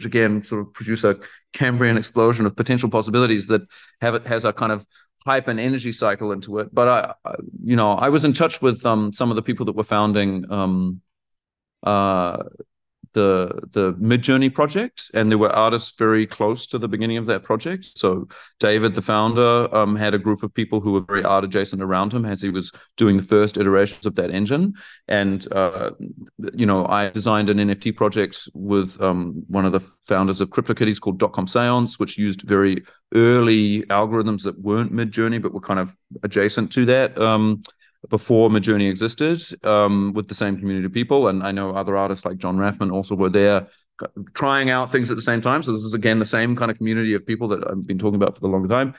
again sort of produce a Cambrian explosion of potential possibilities that has a kind of hype and energy cycle into it. But I was in touch with some of the people that were founding the Midjourney project, and there were artists very close to the beginning of that project. So David, the founder, had a group of people who were very art adjacent around him as he was doing the first iterations of that engine. And I designed an NFT project with one of the founders of CryptoKitties called .com Seance, which used very early algorithms that weren't Midjourney but were kind of adjacent to that before Midjourney existed, with the same community of people. And I know other artists like John Raffman also were there trying out things at the same time. So this is, again, the same kind of community of people that I've been talking about for the longer time.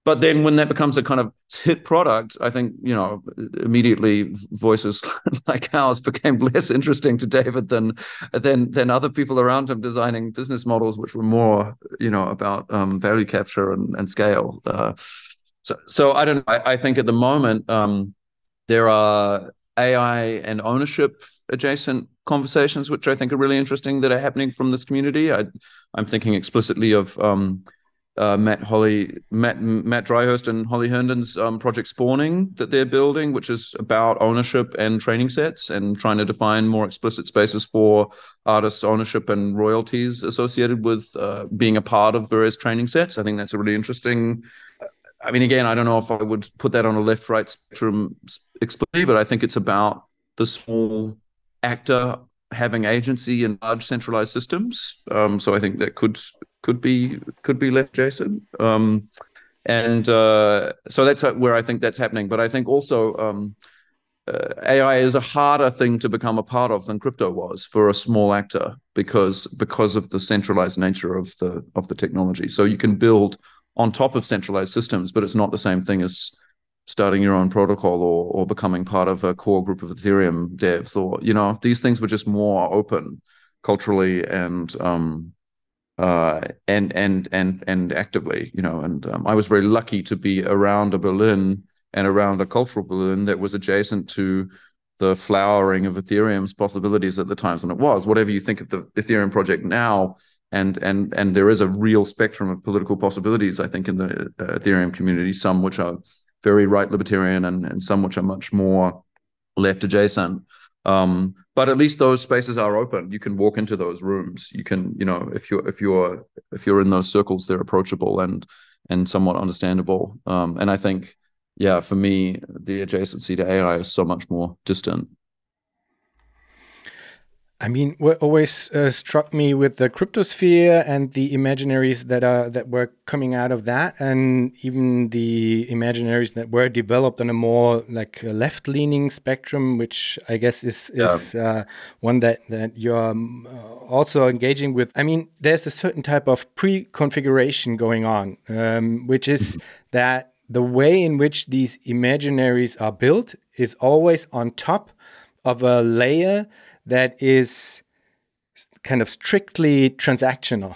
But then when that becomes a kind of hit product, I think, immediately voices like ours became less interesting to David than other people around him designing business models, which were more, about value capture and scale. So I don't know. I think at the moment, there are AI and ownership adjacent conversations, which I think are really interesting, that are happening from this community. I'm thinking explicitly of Matt Dryhurst and Holly Herndon's project Spawning that they're building, which is about ownership and training sets and trying to define more explicit spaces for artists' ownership and royalties associated with being a part of various training sets. I think that's a really interesting. I mean, again, I don't know if I would put that on a left-right spectrum explicitly, but I think it's about the small actor having agency in large centralized systems. So I think that could be left adjacent. And so that's where I think that's happening. But I think also AI is a harder thing to become a part of than crypto was for a small actor because of the centralized nature of the technology. So you can build on top of centralized systems, but it's not the same thing as starting your own protocol or becoming part of a core group of Ethereum devs, or these things were just more open culturally and actively, and I was very lucky to be around a Berlin and around a cultural Berlin that was adjacent to the flowering of Ethereum's possibilities at the times when it was. Whatever you think of the Ethereum project now, and there is a real spectrum of political possibilities, I think, in the Ethereum community, some which are very right libertarian and some which are much more left adjacent. But at least those spaces are open. You can walk into those rooms. You can, if you're in those circles, they're approachable and somewhat understandable. And I think, yeah, for me, the adjacency to AI is so much more distant. I mean, what always struck me with the cryptosphere and the imaginaries that were coming out of that, and even the imaginaries that were developed on a more like left-leaning spectrum, which I guess is one that you're also engaging with. I mean, there's a certain type of pre-configuration going on, which is that the way in which these imaginaries are built is always on top of a layer that is kind of strictly transactional,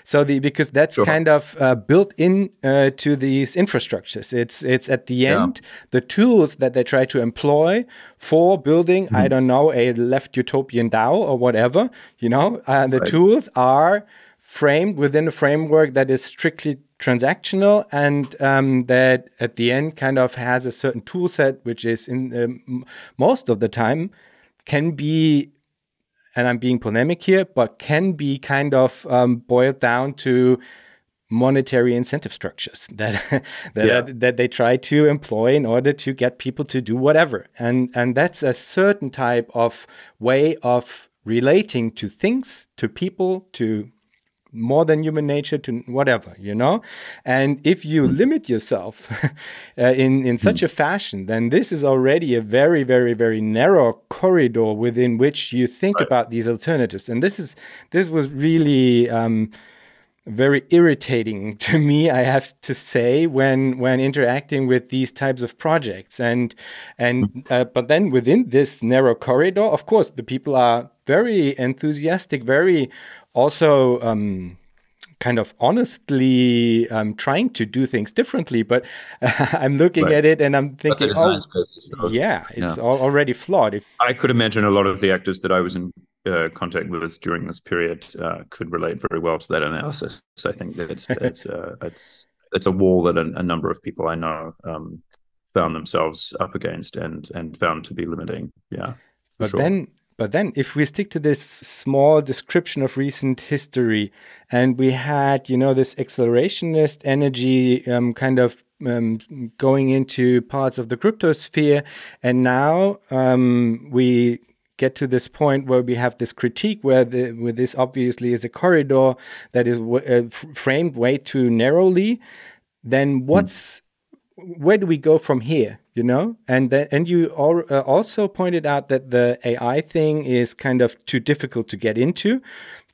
So because that's kind of built in to these infrastructures. It's at the end, the tools that they try to employ for building, I don't know, a left utopian DAO or whatever, the tools are framed within a framework that is strictly transactional, and that at the end kind of has a certain tool set, which is in most of the time can be, and I'm being polemic here, but can be kind of boiled down to monetary incentive structures that they try to employ in order to get people to do whatever. And that's a certain type of way of relating to things, to people, to more than human nature, to whatever, And if you limit yourself in such a fashion, then this is already a very, very, very narrow corridor within which you think about these alternatives. And this was really very irritating to me, I have to say, when interacting with these types of projects. But then within this narrow corridor, of course, the people are very enthusiastic, very also kind of honestly trying to do things differently. But I'm looking at it and I'm thinking, it's already flawed. I could imagine a lot of the actors that I was in contact with during this period could relate very well to that analysis. So I think that it's a wall that a number of people I know found themselves up against and found to be limiting. Yeah, But then if we stick to this small description of recent history, and we had, this accelerationist energy kind of going into parts of the cryptosphere, and now we get to this point where we have this critique where this obviously is a corridor that is framed way too narrowly, then where do we go from here? And you also pointed out that the AI thing is kind of too difficult to get into,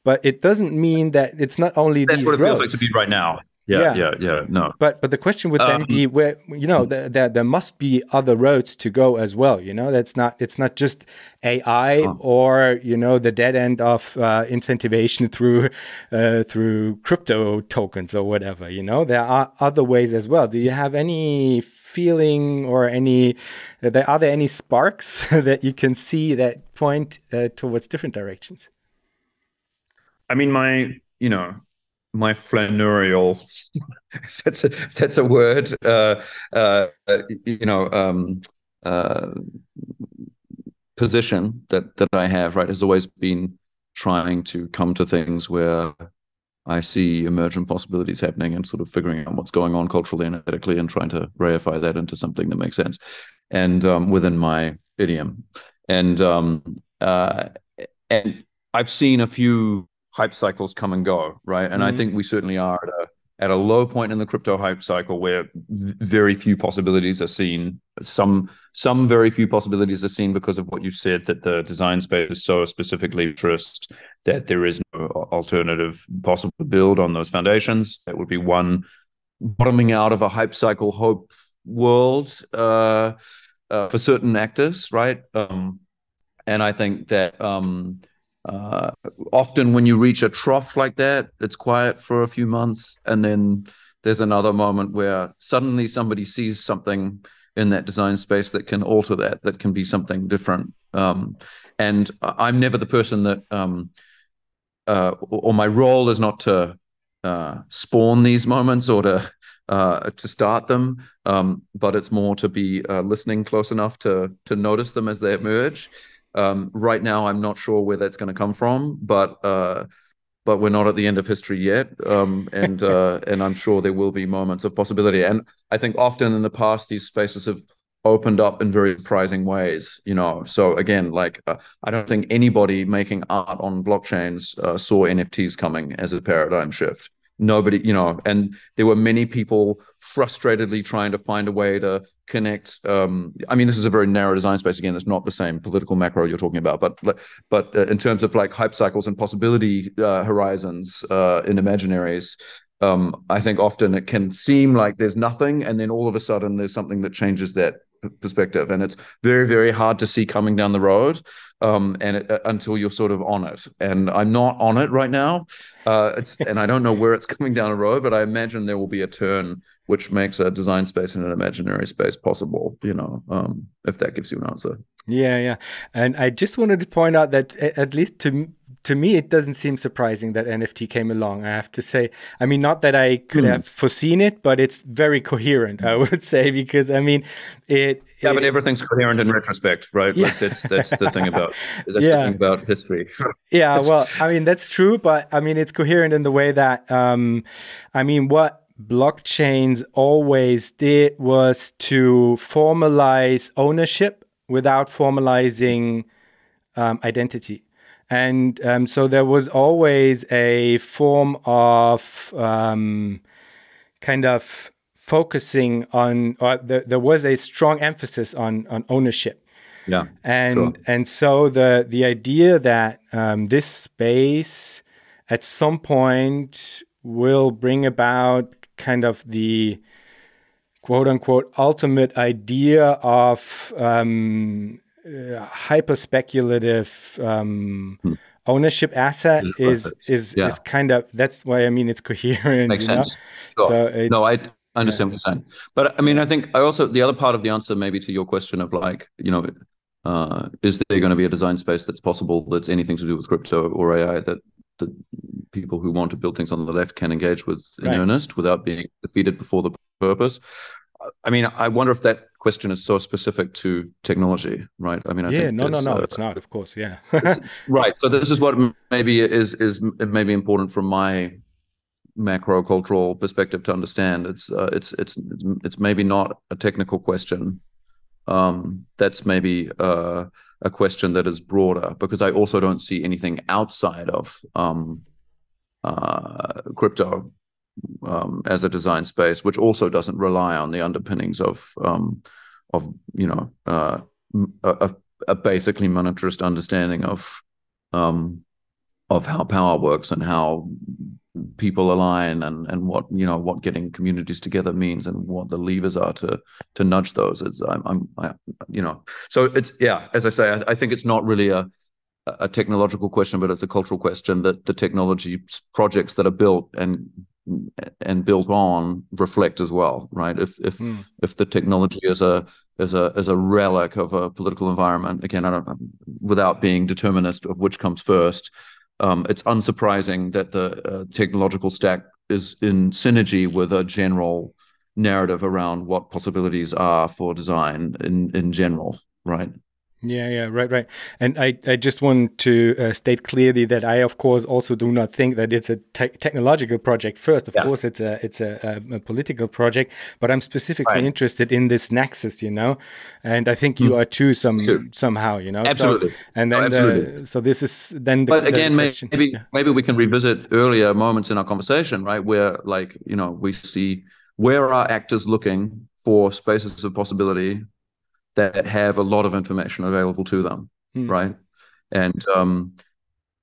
but it doesn't mean that it's not only that's these what it roads. feels like to be right now. Yeah. No, but the question would then be where there must be other roads to go as well. It's not just AI or the dead end of incentivization through crypto tokens or whatever. There are other ways as well. Do you have any feeling or are there any sparks that you can see that point towards different directions? I mean, my flanneurial, if that's a word, position that I have, right, has always been trying to come to things where I see emergent possibilities happening and sort of figuring out what's going on culturally and ethically and trying to reify that into something that makes sense and within my idiom. And I've seen a few hype cycles come and go, right? And I think we certainly are at a low point in the crypto hype cycle where very few possibilities are seen. Some very few possibilities are seen because of what you said, that the design space is so specifically interest that there is no alternative possible to build on those foundations. That would be one bottoming out of a hype cycle hope world for certain actors, right? And I think that often when you reach a trough like that, it's quiet for a few months, and then there's another moment where suddenly somebody sees something in that design space that can alter that can be something different. And I'm never the person that, or my role is not to spawn these moments or to start them, but it's more to be listening close enough to notice them as they emerge. Right now, I'm not sure where that's going to come from, but we're not at the end of history yet, and I'm sure there will be moments of possibility. And I think often in the past, these spaces have opened up in very surprising ways. So again, like I don't think anybody making art on blockchains saw NFTs coming as a paradigm shift. Nobody, and there were many people frustratedly trying to find a way to connect. I mean, this is a very narrow design space. Again, it's not the same political macro you're talking about, but in terms of like hype cycles and possibility horizons in imaginaries, I think often it can seem like there's nothing, and then all of a sudden there's something that changes that perspective, and it's very, very hard to see coming down the road until you're sort of on it. And I'm not on it right now, and I don't know where it's coming down the road, but I imagine there will be a turn which makes a design space and an imaginary space possible, if that gives you an answer. Yeah. And I just wanted to point out that at least to me, it doesn't seem surprising that NFT came along, I have to say. I mean, not that I could have foreseen it, but it's very coherent, I would say, because I mean, but everything's coherent in retrospect, right? Yeah. Like that's the thing about the thing about history. Yeah, well, I mean, that's true, but I mean, it's coherent in the way that I mean, what blockchains always did was to formalize ownership without formalizing identity. And so there was always a form of kind of focusing on, or there was a strong emphasis on ownership. Yeah, and so the idea that this space at some point will bring about kind of the quote unquote ultimate idea of hyper speculative ownership asset is kind of, that's why I mean it's coherent. Makes sense. Sure. So no, I understand what you're saying, but I mean I think the other part of the answer maybe to your question of like is there going to be a design space that's possible that's anything to do with crypto or AI that people who want to build things on the left can engage with in earnest without being defeated before the purpose? I mean, I wonder if that question is so specific to technology, right? I mean, I think no, it's not, of course, yeah. Right. So this is what maybe is maybe important from my macro cultural perspective to understand. It's maybe not a technical question. That's maybe a question that is broader, because I also don't see anything outside of crypto as a design space, which also doesn't rely on the underpinnings of a basically monetarist understanding of how power works and how people align and what getting communities together means and what the levers are to nudge those. So it's, as I say, I think it's not really a technological question, but it's a cultural question that the technology projects that are built and built on reflect as well, right? If the technology is a relic of a political environment, again, without being determinist of which comes first, it's unsurprising that the technological stack is in synergy with a general narrative around what possibilities are for design in general, right? Yeah, right. And I just want to state clearly that I, of course, also do not think that it's a technological project first. Of course, it's a political project, but I'm specifically interested in this nexus, and I think you are too somehow, Absolutely. So, and then so this is then but again, question. Maybe we can revisit earlier moments in our conversation, right? Where we see where are actors looking for spaces of possibility that have a lot of information available to them, right? And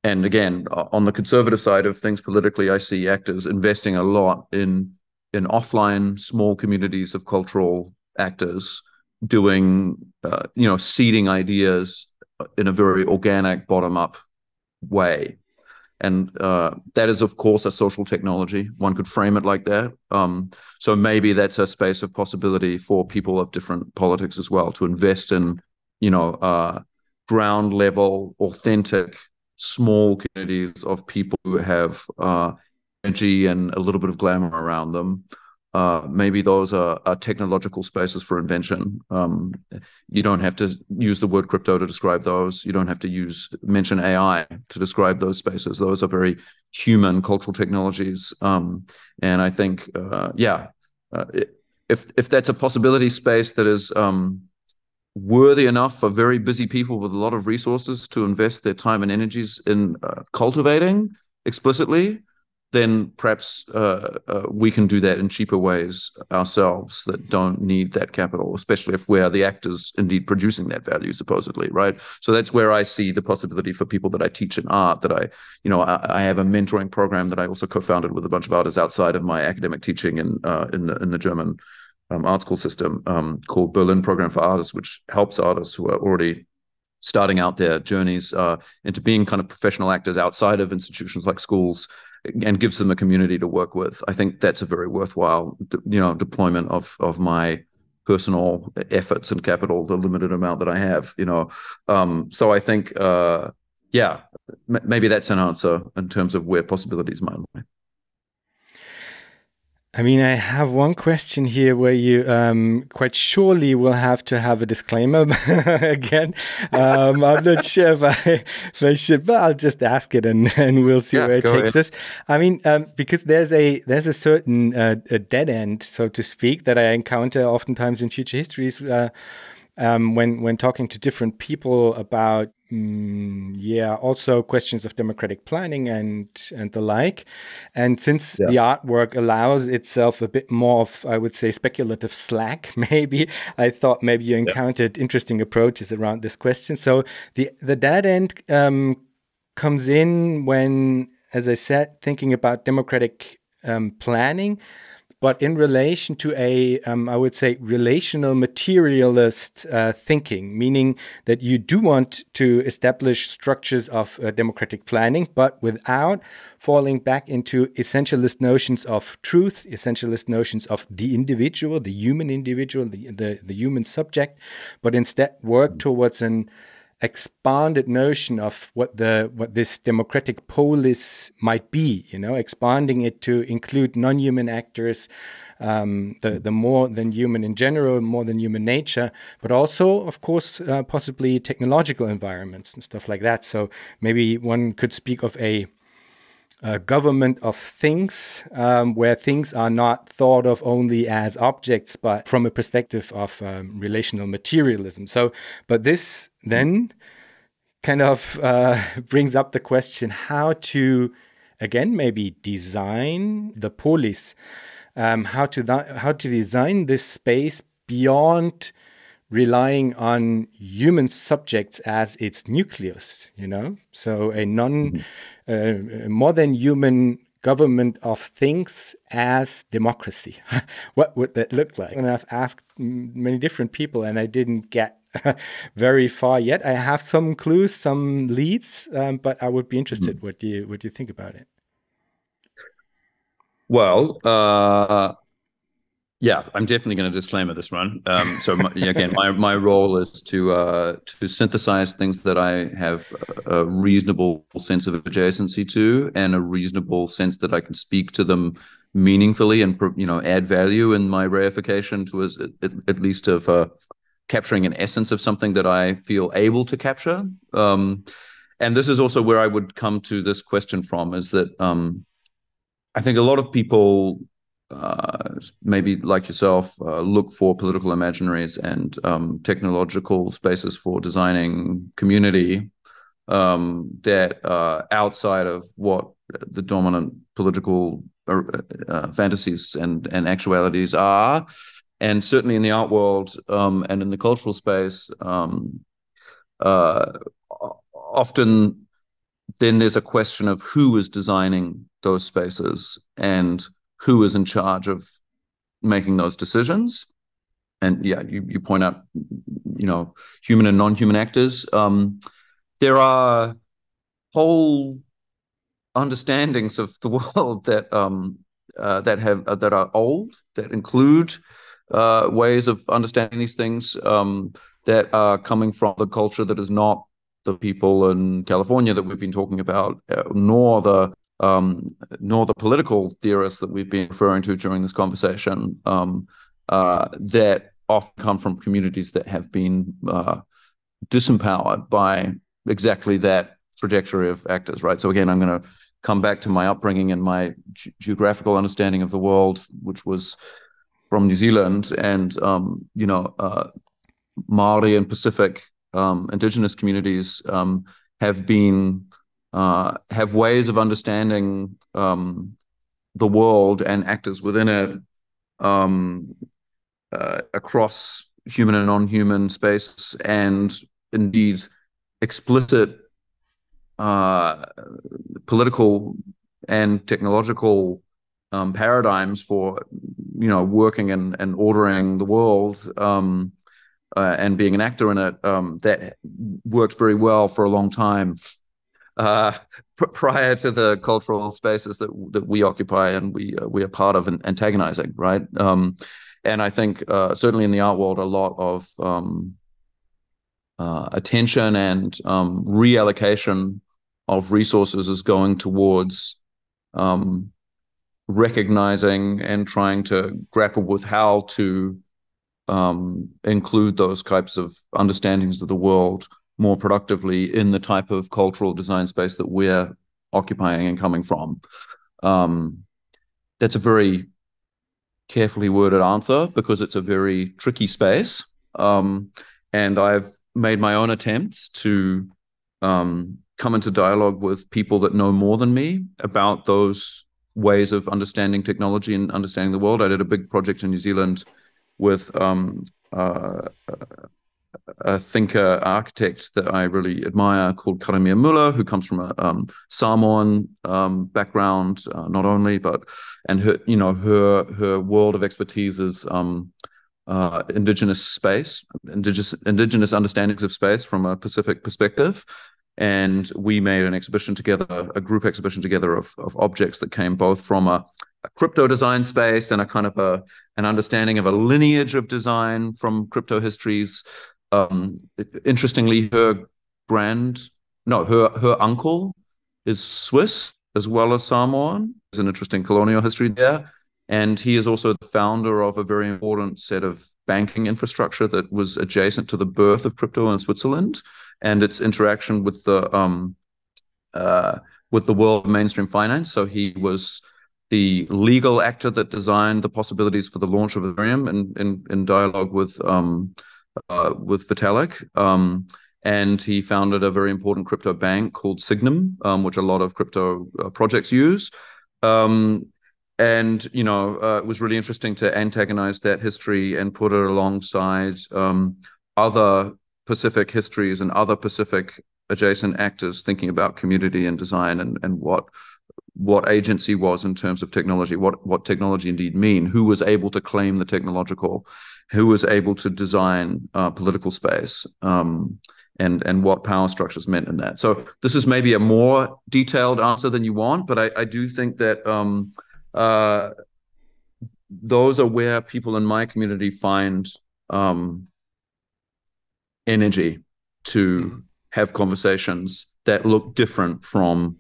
again, on the conservative side of things politically, I see actors investing a lot in offline small communities of cultural actors doing, seeding ideas in a very organic, bottom-up way. And that is, of course, a social technology. One could frame it like that. So maybe that's a space of possibility for people of different politics as well, to invest in, ground level, authentic, small communities of people who have energy and a little bit of glamour around them. Maybe those are technological spaces for invention. You don't have to use the word crypto to describe those. You don't have to mention AI to describe those spaces. Those are very human cultural technologies. And I think, if that's a possibility space that is worthy enough for very busy people with a lot of resources to invest their time and energies in cultivating explicitly, then perhaps we can do that in cheaper ways ourselves that don't need that capital, especially if we're the actors indeed producing that value, supposedly, right? So that's where I see the possibility for people that I teach in art, that I have a mentoring program that I also co-founded with a bunch of artists outside of my academic teaching in the German art school system, called Berlin Program for Artists, which helps artists who are already starting out their journeys into being kind of professional actors outside of institutions like schools, and gives them a community to work with. I think that's a very worthwhile, deployment of my personal efforts and capital, the limited amount that I have. So I think, maybe that's an answer in terms of where possibilities might lie. I mean, I have one question here where you quite surely will have to have a disclaimer again. I'm not sure if I should, but I'll just ask it and we'll see where it takes us. I mean, because there's a certain a dead end, so to speak, that I encounter oftentimes in future histories when talking to different people about also questions of democratic planning and the like. And since the artwork allows itself a bit more of, I would say, speculative slack, maybe, I thought maybe you encountered interesting approaches around this question. So the dead end comes in when, as I said, thinking about democratic planning, but in relation to I would say, relational materialist thinking, meaning that you do want to establish structures of democratic planning, but without falling back into essentialist notions of truth, essentialist notions of the individual, the human individual, the human subject, but instead work towards an expanded notion of what this democratic polis might be, expanding it to include non-human actors, the more than human in general, more than human nature, but also, of course, possibly technological environments and stuff like that. So maybe one could speak of a government of things, where things are not thought of only as objects, but from a perspective of relational materialism. So, but this then kind of brings up the question how to, again, maybe design the polis, how to design this space beyond relying on human subjects as its nucleus, So a more than human government of things as democracy. What would that look like? And I've asked many different people and I didn't get very far yet. I have some clues, some leads, but I would be interested what you think about it. Well, I'm definitely going to disclaimer this one. Again, my role is to synthesize things that I have a reasonable sense of adjacency to, and a reasonable sense that I can speak to them meaningfully and add value in my reification to at least of capturing an essence of something that I feel able to capture. And this is also where I would come to this question from, is that I think a lot of people, maybe like yourself, look for political imaginaries and technological spaces for designing community that are outside of what the dominant political fantasies and actualities are. And certainly in the art world and in the cultural space, often then there's a question of who is designing those spaces and who is in charge of making those decisions. And yeah, you point out, human and non-human actors. There are whole understandings of the world that are old, that include ways of understanding these things that are coming from the culture that is not the people in California that we've been talking about, nor the political theorists that we've been referring to during this conversation, that often come from communities that have been disempowered by exactly that trajectory of actors, right? So again, I'm going to come back to my upbringing and my geographical understanding of the world, which was from New Zealand, and Maori and Pacific indigenous communities have ways of understanding the world and actors within it across human and non-human space, and indeed explicit political and technological paradigms for working and ordering the world and being an actor in it that worked very well for a long time prior to the cultural spaces that we occupy and we are part of and antagonizing, right? And I think certainly in the art world, a lot of attention and reallocation of resources is going towards recognizing and trying to grapple with how to include those types of understandings of the world more productively in the type of cultural design space that we're occupying and coming from. That's a very carefully worded answer because it's a very tricky space. And I've made my own attempts to come into dialogue with people that know more than me about those ways of understanding technology and understanding the world. I did a big project in New Zealand with a thinker architect that I really admire called Karamia Muller, who comes from a Samoan background, not only, but and her world of expertise is indigenous space, indigenous understandings of space from a Pacific perspective. And we made an exhibition together, a group exhibition together of objects that came both from a crypto design space and a kind of an understanding of a lineage of design from crypto histories. Interestingly, her uncle is Swiss as well as Samoan. There's an interesting colonial history there. And he is also the founder of a very important set of banking infrastructure that was adjacent to the birth of crypto in Switzerland and its interaction with the world of mainstream finance. So he was the legal actor that designed the possibilities for the launch of Ethereum in dialogue with Vitalik. And he founded a very important crypto bank called Signum, which a lot of crypto projects use. And, it was really interesting to antagonize that history and put it alongside other Pacific histories and other Pacific adjacent actors thinking about community and design and what agency was in terms of technology, what technology indeed mean, who was able to claim the technological, who was able to design political space, and what power structures meant in that. So this is maybe a more detailed answer than you want, but I do think that those are where people in my community find energy to have conversations that look different from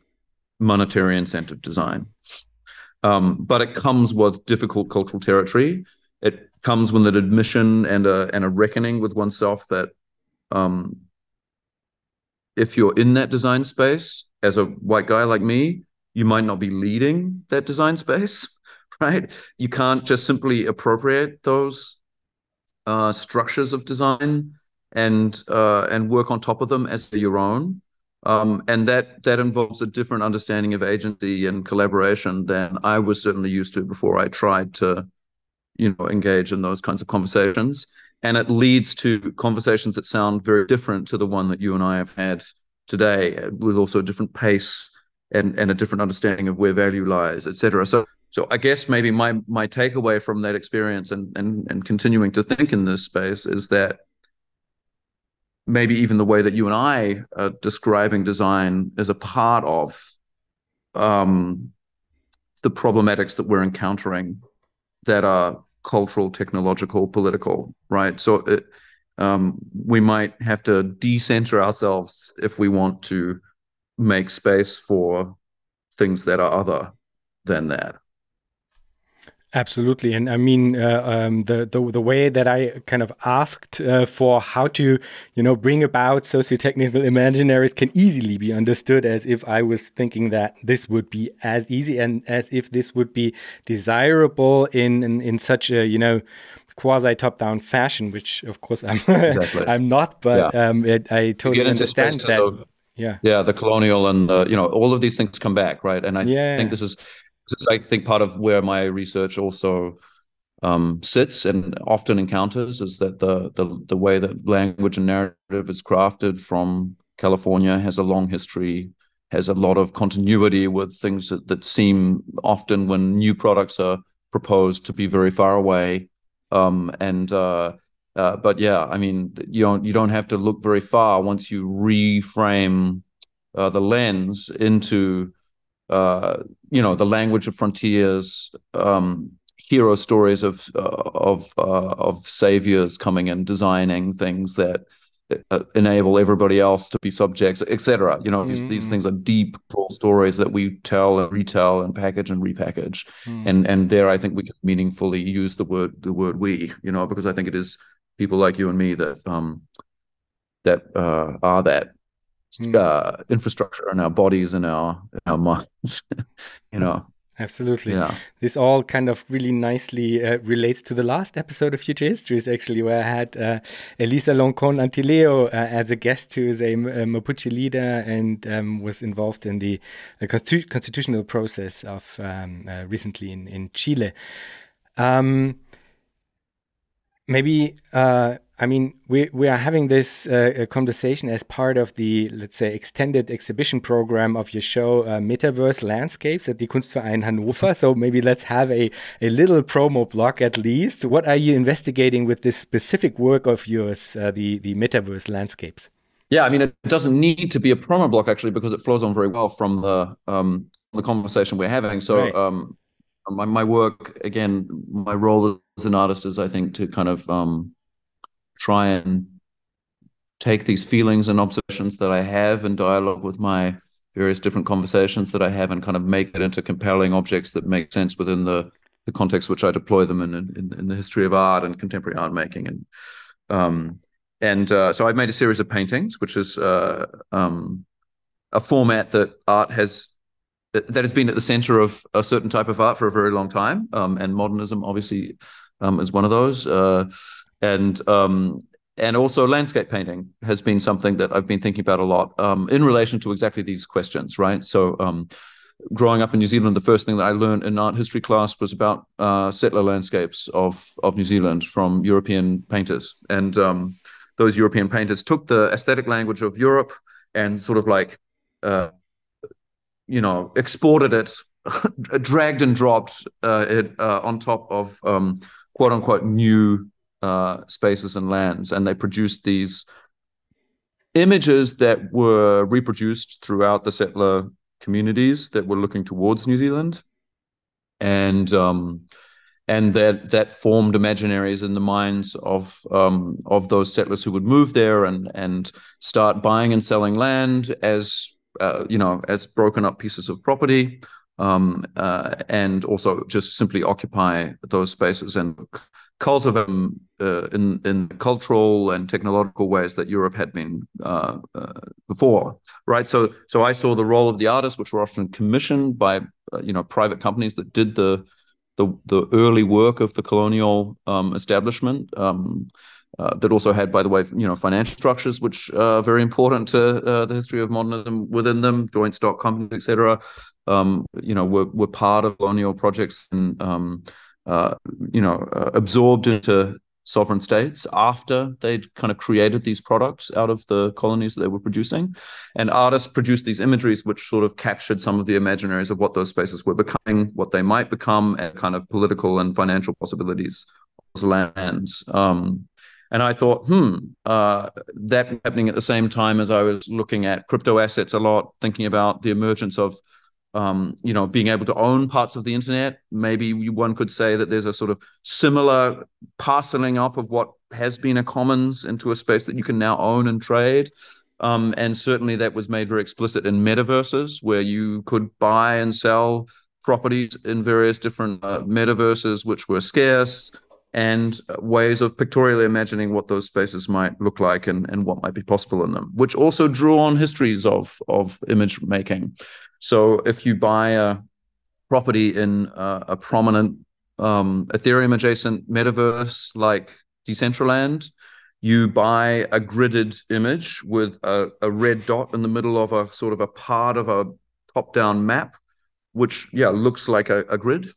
monetary incentive design. But it comes with difficult cultural territory it comes with an admission and a reckoning with oneself that if you're in that design space as a white guy like me, you might not be leading that design space, right? You can't just simply appropriate those structures of design and work on top of them as your own. And that involves a different understanding of agency and collaboration than I was certainly used to before I tried to, engage in those kinds of conversations. And it leads to conversations that sound very different to the one that you and I have had today, with also a different pace and a different understanding of where value lies, et cetera. So I guess maybe my takeaway from that experience and continuing to think in this space is that maybe even the way that you and I are describing design is a part of the problematics that we're encountering that are cultural, technological, political, right? So we might have to decenter ourselves if we want to make space for things that are other than that. Absolutely. And I mean, the way that I kind of asked for how to, bring about socio-technical imaginaries can easily be understood as if I was thinking that this would be as easy and as if this would be desirable in such a, quasi top-down fashion, which of course Exactly. I'm not, but yeah. I totally understand that. The colonial and all of these things come back, right? And I think this is I think part of where my research also sits and often encounters is that the way that language and narrative is crafted from California has a long history, has a lot of continuity with things that seem often, when new products are proposed, to be very far away. But yeah, I mean, you don't have to look very far once you reframe the lens into the language of frontiers, hero stories of saviors coming and designing things that enable everybody else to be subjects, etc. These things are deep stories that we tell and retell and package and repackage. And there, I think we can meaningfully use the word we, because I think it is people like you and me that are that infrastructure in our bodies and our minds. Absolutely. Yeah. This all kind of really nicely relates to the last episode of Future Histories, actually, where I had Elisa Loncon Antileo as a guest, who is a Mapuche leader and was involved in the constitutional process of recently in Chile. Maybe I mean, we are having this conversation as part of the, let's say, extended exhibition program of your show, Metaverse Landscapes at the Kunstverein Hannover. So maybe let's have a little promo block at least. What are you investigating with this specific work of yours, the Metaverse Landscapes? Yeah, I mean, it doesn't need to be a promo block, actually, because it flows on very well from the conversation we're having. So right. My work, again, my role as an artist is, I think, to kind of try and take these feelings and observations that I have in dialogue with my various different conversations that I have and kind of make that into compelling objects that make sense within the context which I deploy them in the history of art and contemporary art making. So I've made a series of paintings, which is a format that has been at the center of a certain type of art for a very long time, and modernism obviously is one of those. And also landscape painting has been something that I've been thinking about a lot in relation to exactly these questions, right? So growing up in New Zealand, the first thing that I learned in art history class was about settler landscapes of New Zealand from European painters. And those European painters took the aesthetic language of Europe and sort of like, exported it, dragged and dropped it on top of quote unquote new spaces and lands, and they produced these images that were reproduced throughout the settler communities that were looking towards New Zealand, and that formed imaginaries in the minds of those settlers who would move there and start buying and selling land as broken up pieces of property, and also just simply occupy those spaces and cultivate them in cultural and technological ways that Europe had been before, right? So I saw the role of the artists, which were often commissioned by private companies that did the early work of the colonial establishment. That also had, by the way, financial structures which are very important to the history of modernism within them, joint stock companies, etc. Were part of colonial projects and absorbed into sovereign states after they'd kind of created these products out of the colonies that they were producing. And artists produced these imageries which sort of captured some of the imaginaries of what those spaces were becoming, what they might become, and kind of political and financial possibilities of those lands. And I thought, that happening at the same time as I was looking at crypto assets a lot, thinking about the emergence of, being able to own parts of the internet. Maybe one could say that there's a sort of similar parceling up of what has been a commons into a space that you can now own and trade. And certainly that was made very explicit in metaverses, where you could buy and sell properties in various different metaverses, which were scarce, and ways of pictorially imagining what those spaces might look like and what might be possible in them, which also drew on histories of image making. So if you buy a property in a prominent Ethereum adjacent metaverse like Decentraland, you buy a gridded image with a red dot in the middle of a sort of a part of a top-down map, which looks like a grid.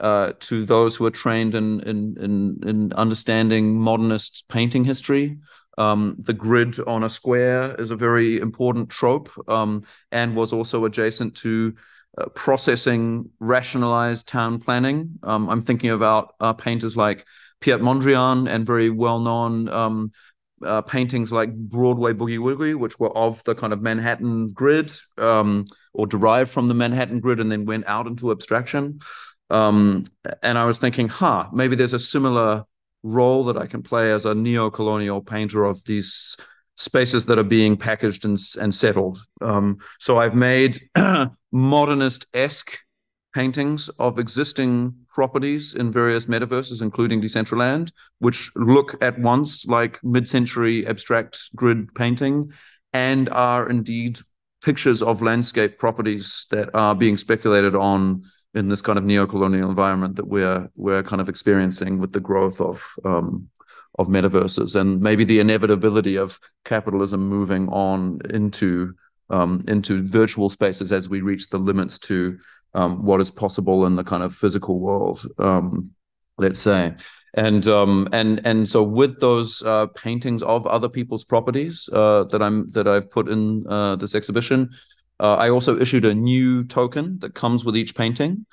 To those who are trained in understanding modernist painting history, the grid on a square is a very important trope, and was also adjacent to processing rationalized town planning. I'm thinking about painters like Piet Mondrian and very well-known paintings like Broadway Boogie Woogie, which were of the kind of Manhattan grid, or derived from the Manhattan grid and then went out into abstraction. And I was thinking, maybe there's a similar role that I can play as a neo-colonial painter of these spaces that are being packaged and settled. So I've made modernist-esque paintings of existing properties in various metaverses, including Decentraland, which look at once like mid-century abstract grid painting and are indeed pictures of landscape properties that are being speculated on in this kind of neo-colonial environment that we're kind of experiencing with the growth of metaverses, and maybe the inevitability of capitalism moving on into virtual spaces as we reach the limits to what is possible in the kind of physical world, let's say. And so with those paintings of other people's properties that I've put in this exhibition, I also issued a new token that comes with each painting,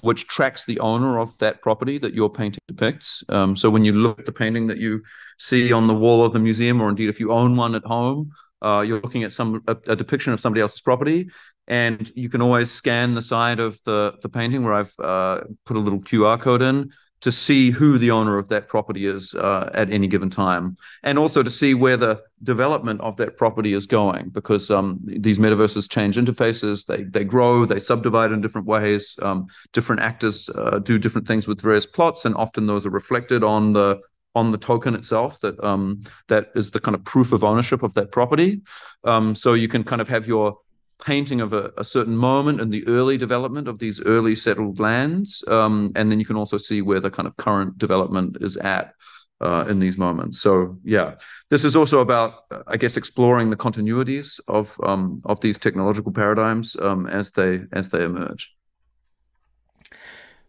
which tracks the owner of that property that your painting depicts. So when you look at the painting that you see on the wall of the museum, or indeed if you own one at home, you're looking at a depiction of somebody else's property, and you can always scan the side of the painting where I've put a little QR code in to see who the owner of that property is at any given time, and also to see where the development of that property is going, because these metaverses change interfaces, they grow, they subdivide in different ways, different actors do different things with various plots, and often those are reflected on the token itself that is the kind of proof of ownership of that property. So you can kind of have your painting of a certain moment in the early development of these early settled lands, and then you can also see where the kind of current development is at in these moments. So this is also about, I guess, exploring the continuities of these technological paradigms as they emerge.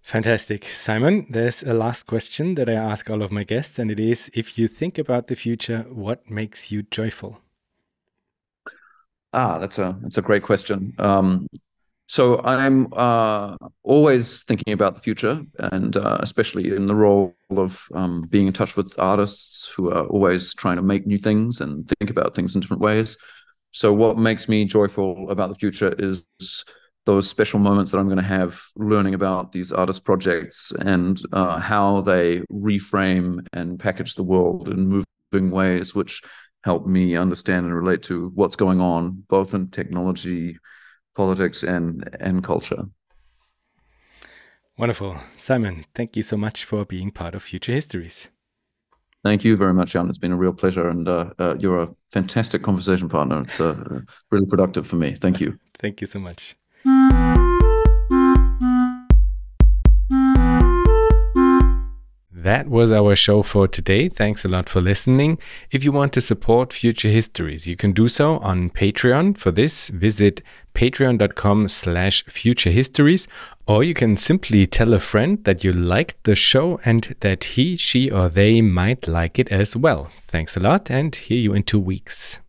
Fantastic. Simon, there's a last question that I ask all of my guests, and it is, if you think about the future, what makes you joyful? That's a great question. So I'm always thinking about the future, and especially in the role of being in touch with artists who are always trying to make new things and think about things in different ways. So what makes me joyful about the future is those special moments that I'm going to have learning about these artist projects and how they reframe and package the world in moving ways which help me understand and relate to what's going on, both in technology, politics and culture. Wonderful. Simon, thank you so much for being part of Future Histories. Thank you very much, Jan. It's been a real pleasure, and you're a fantastic conversation partner. It's really productive for me. Thank you. Thank you so much. That was our show for today. Thanks a lot for listening. If you want to support Future Histories, you can do so on Patreon. For this, visit patreon.com/futurehistories, or you can simply tell a friend that you liked the show and that he, she, or they might like it as well. Thanks a lot, and hear you in 2 weeks.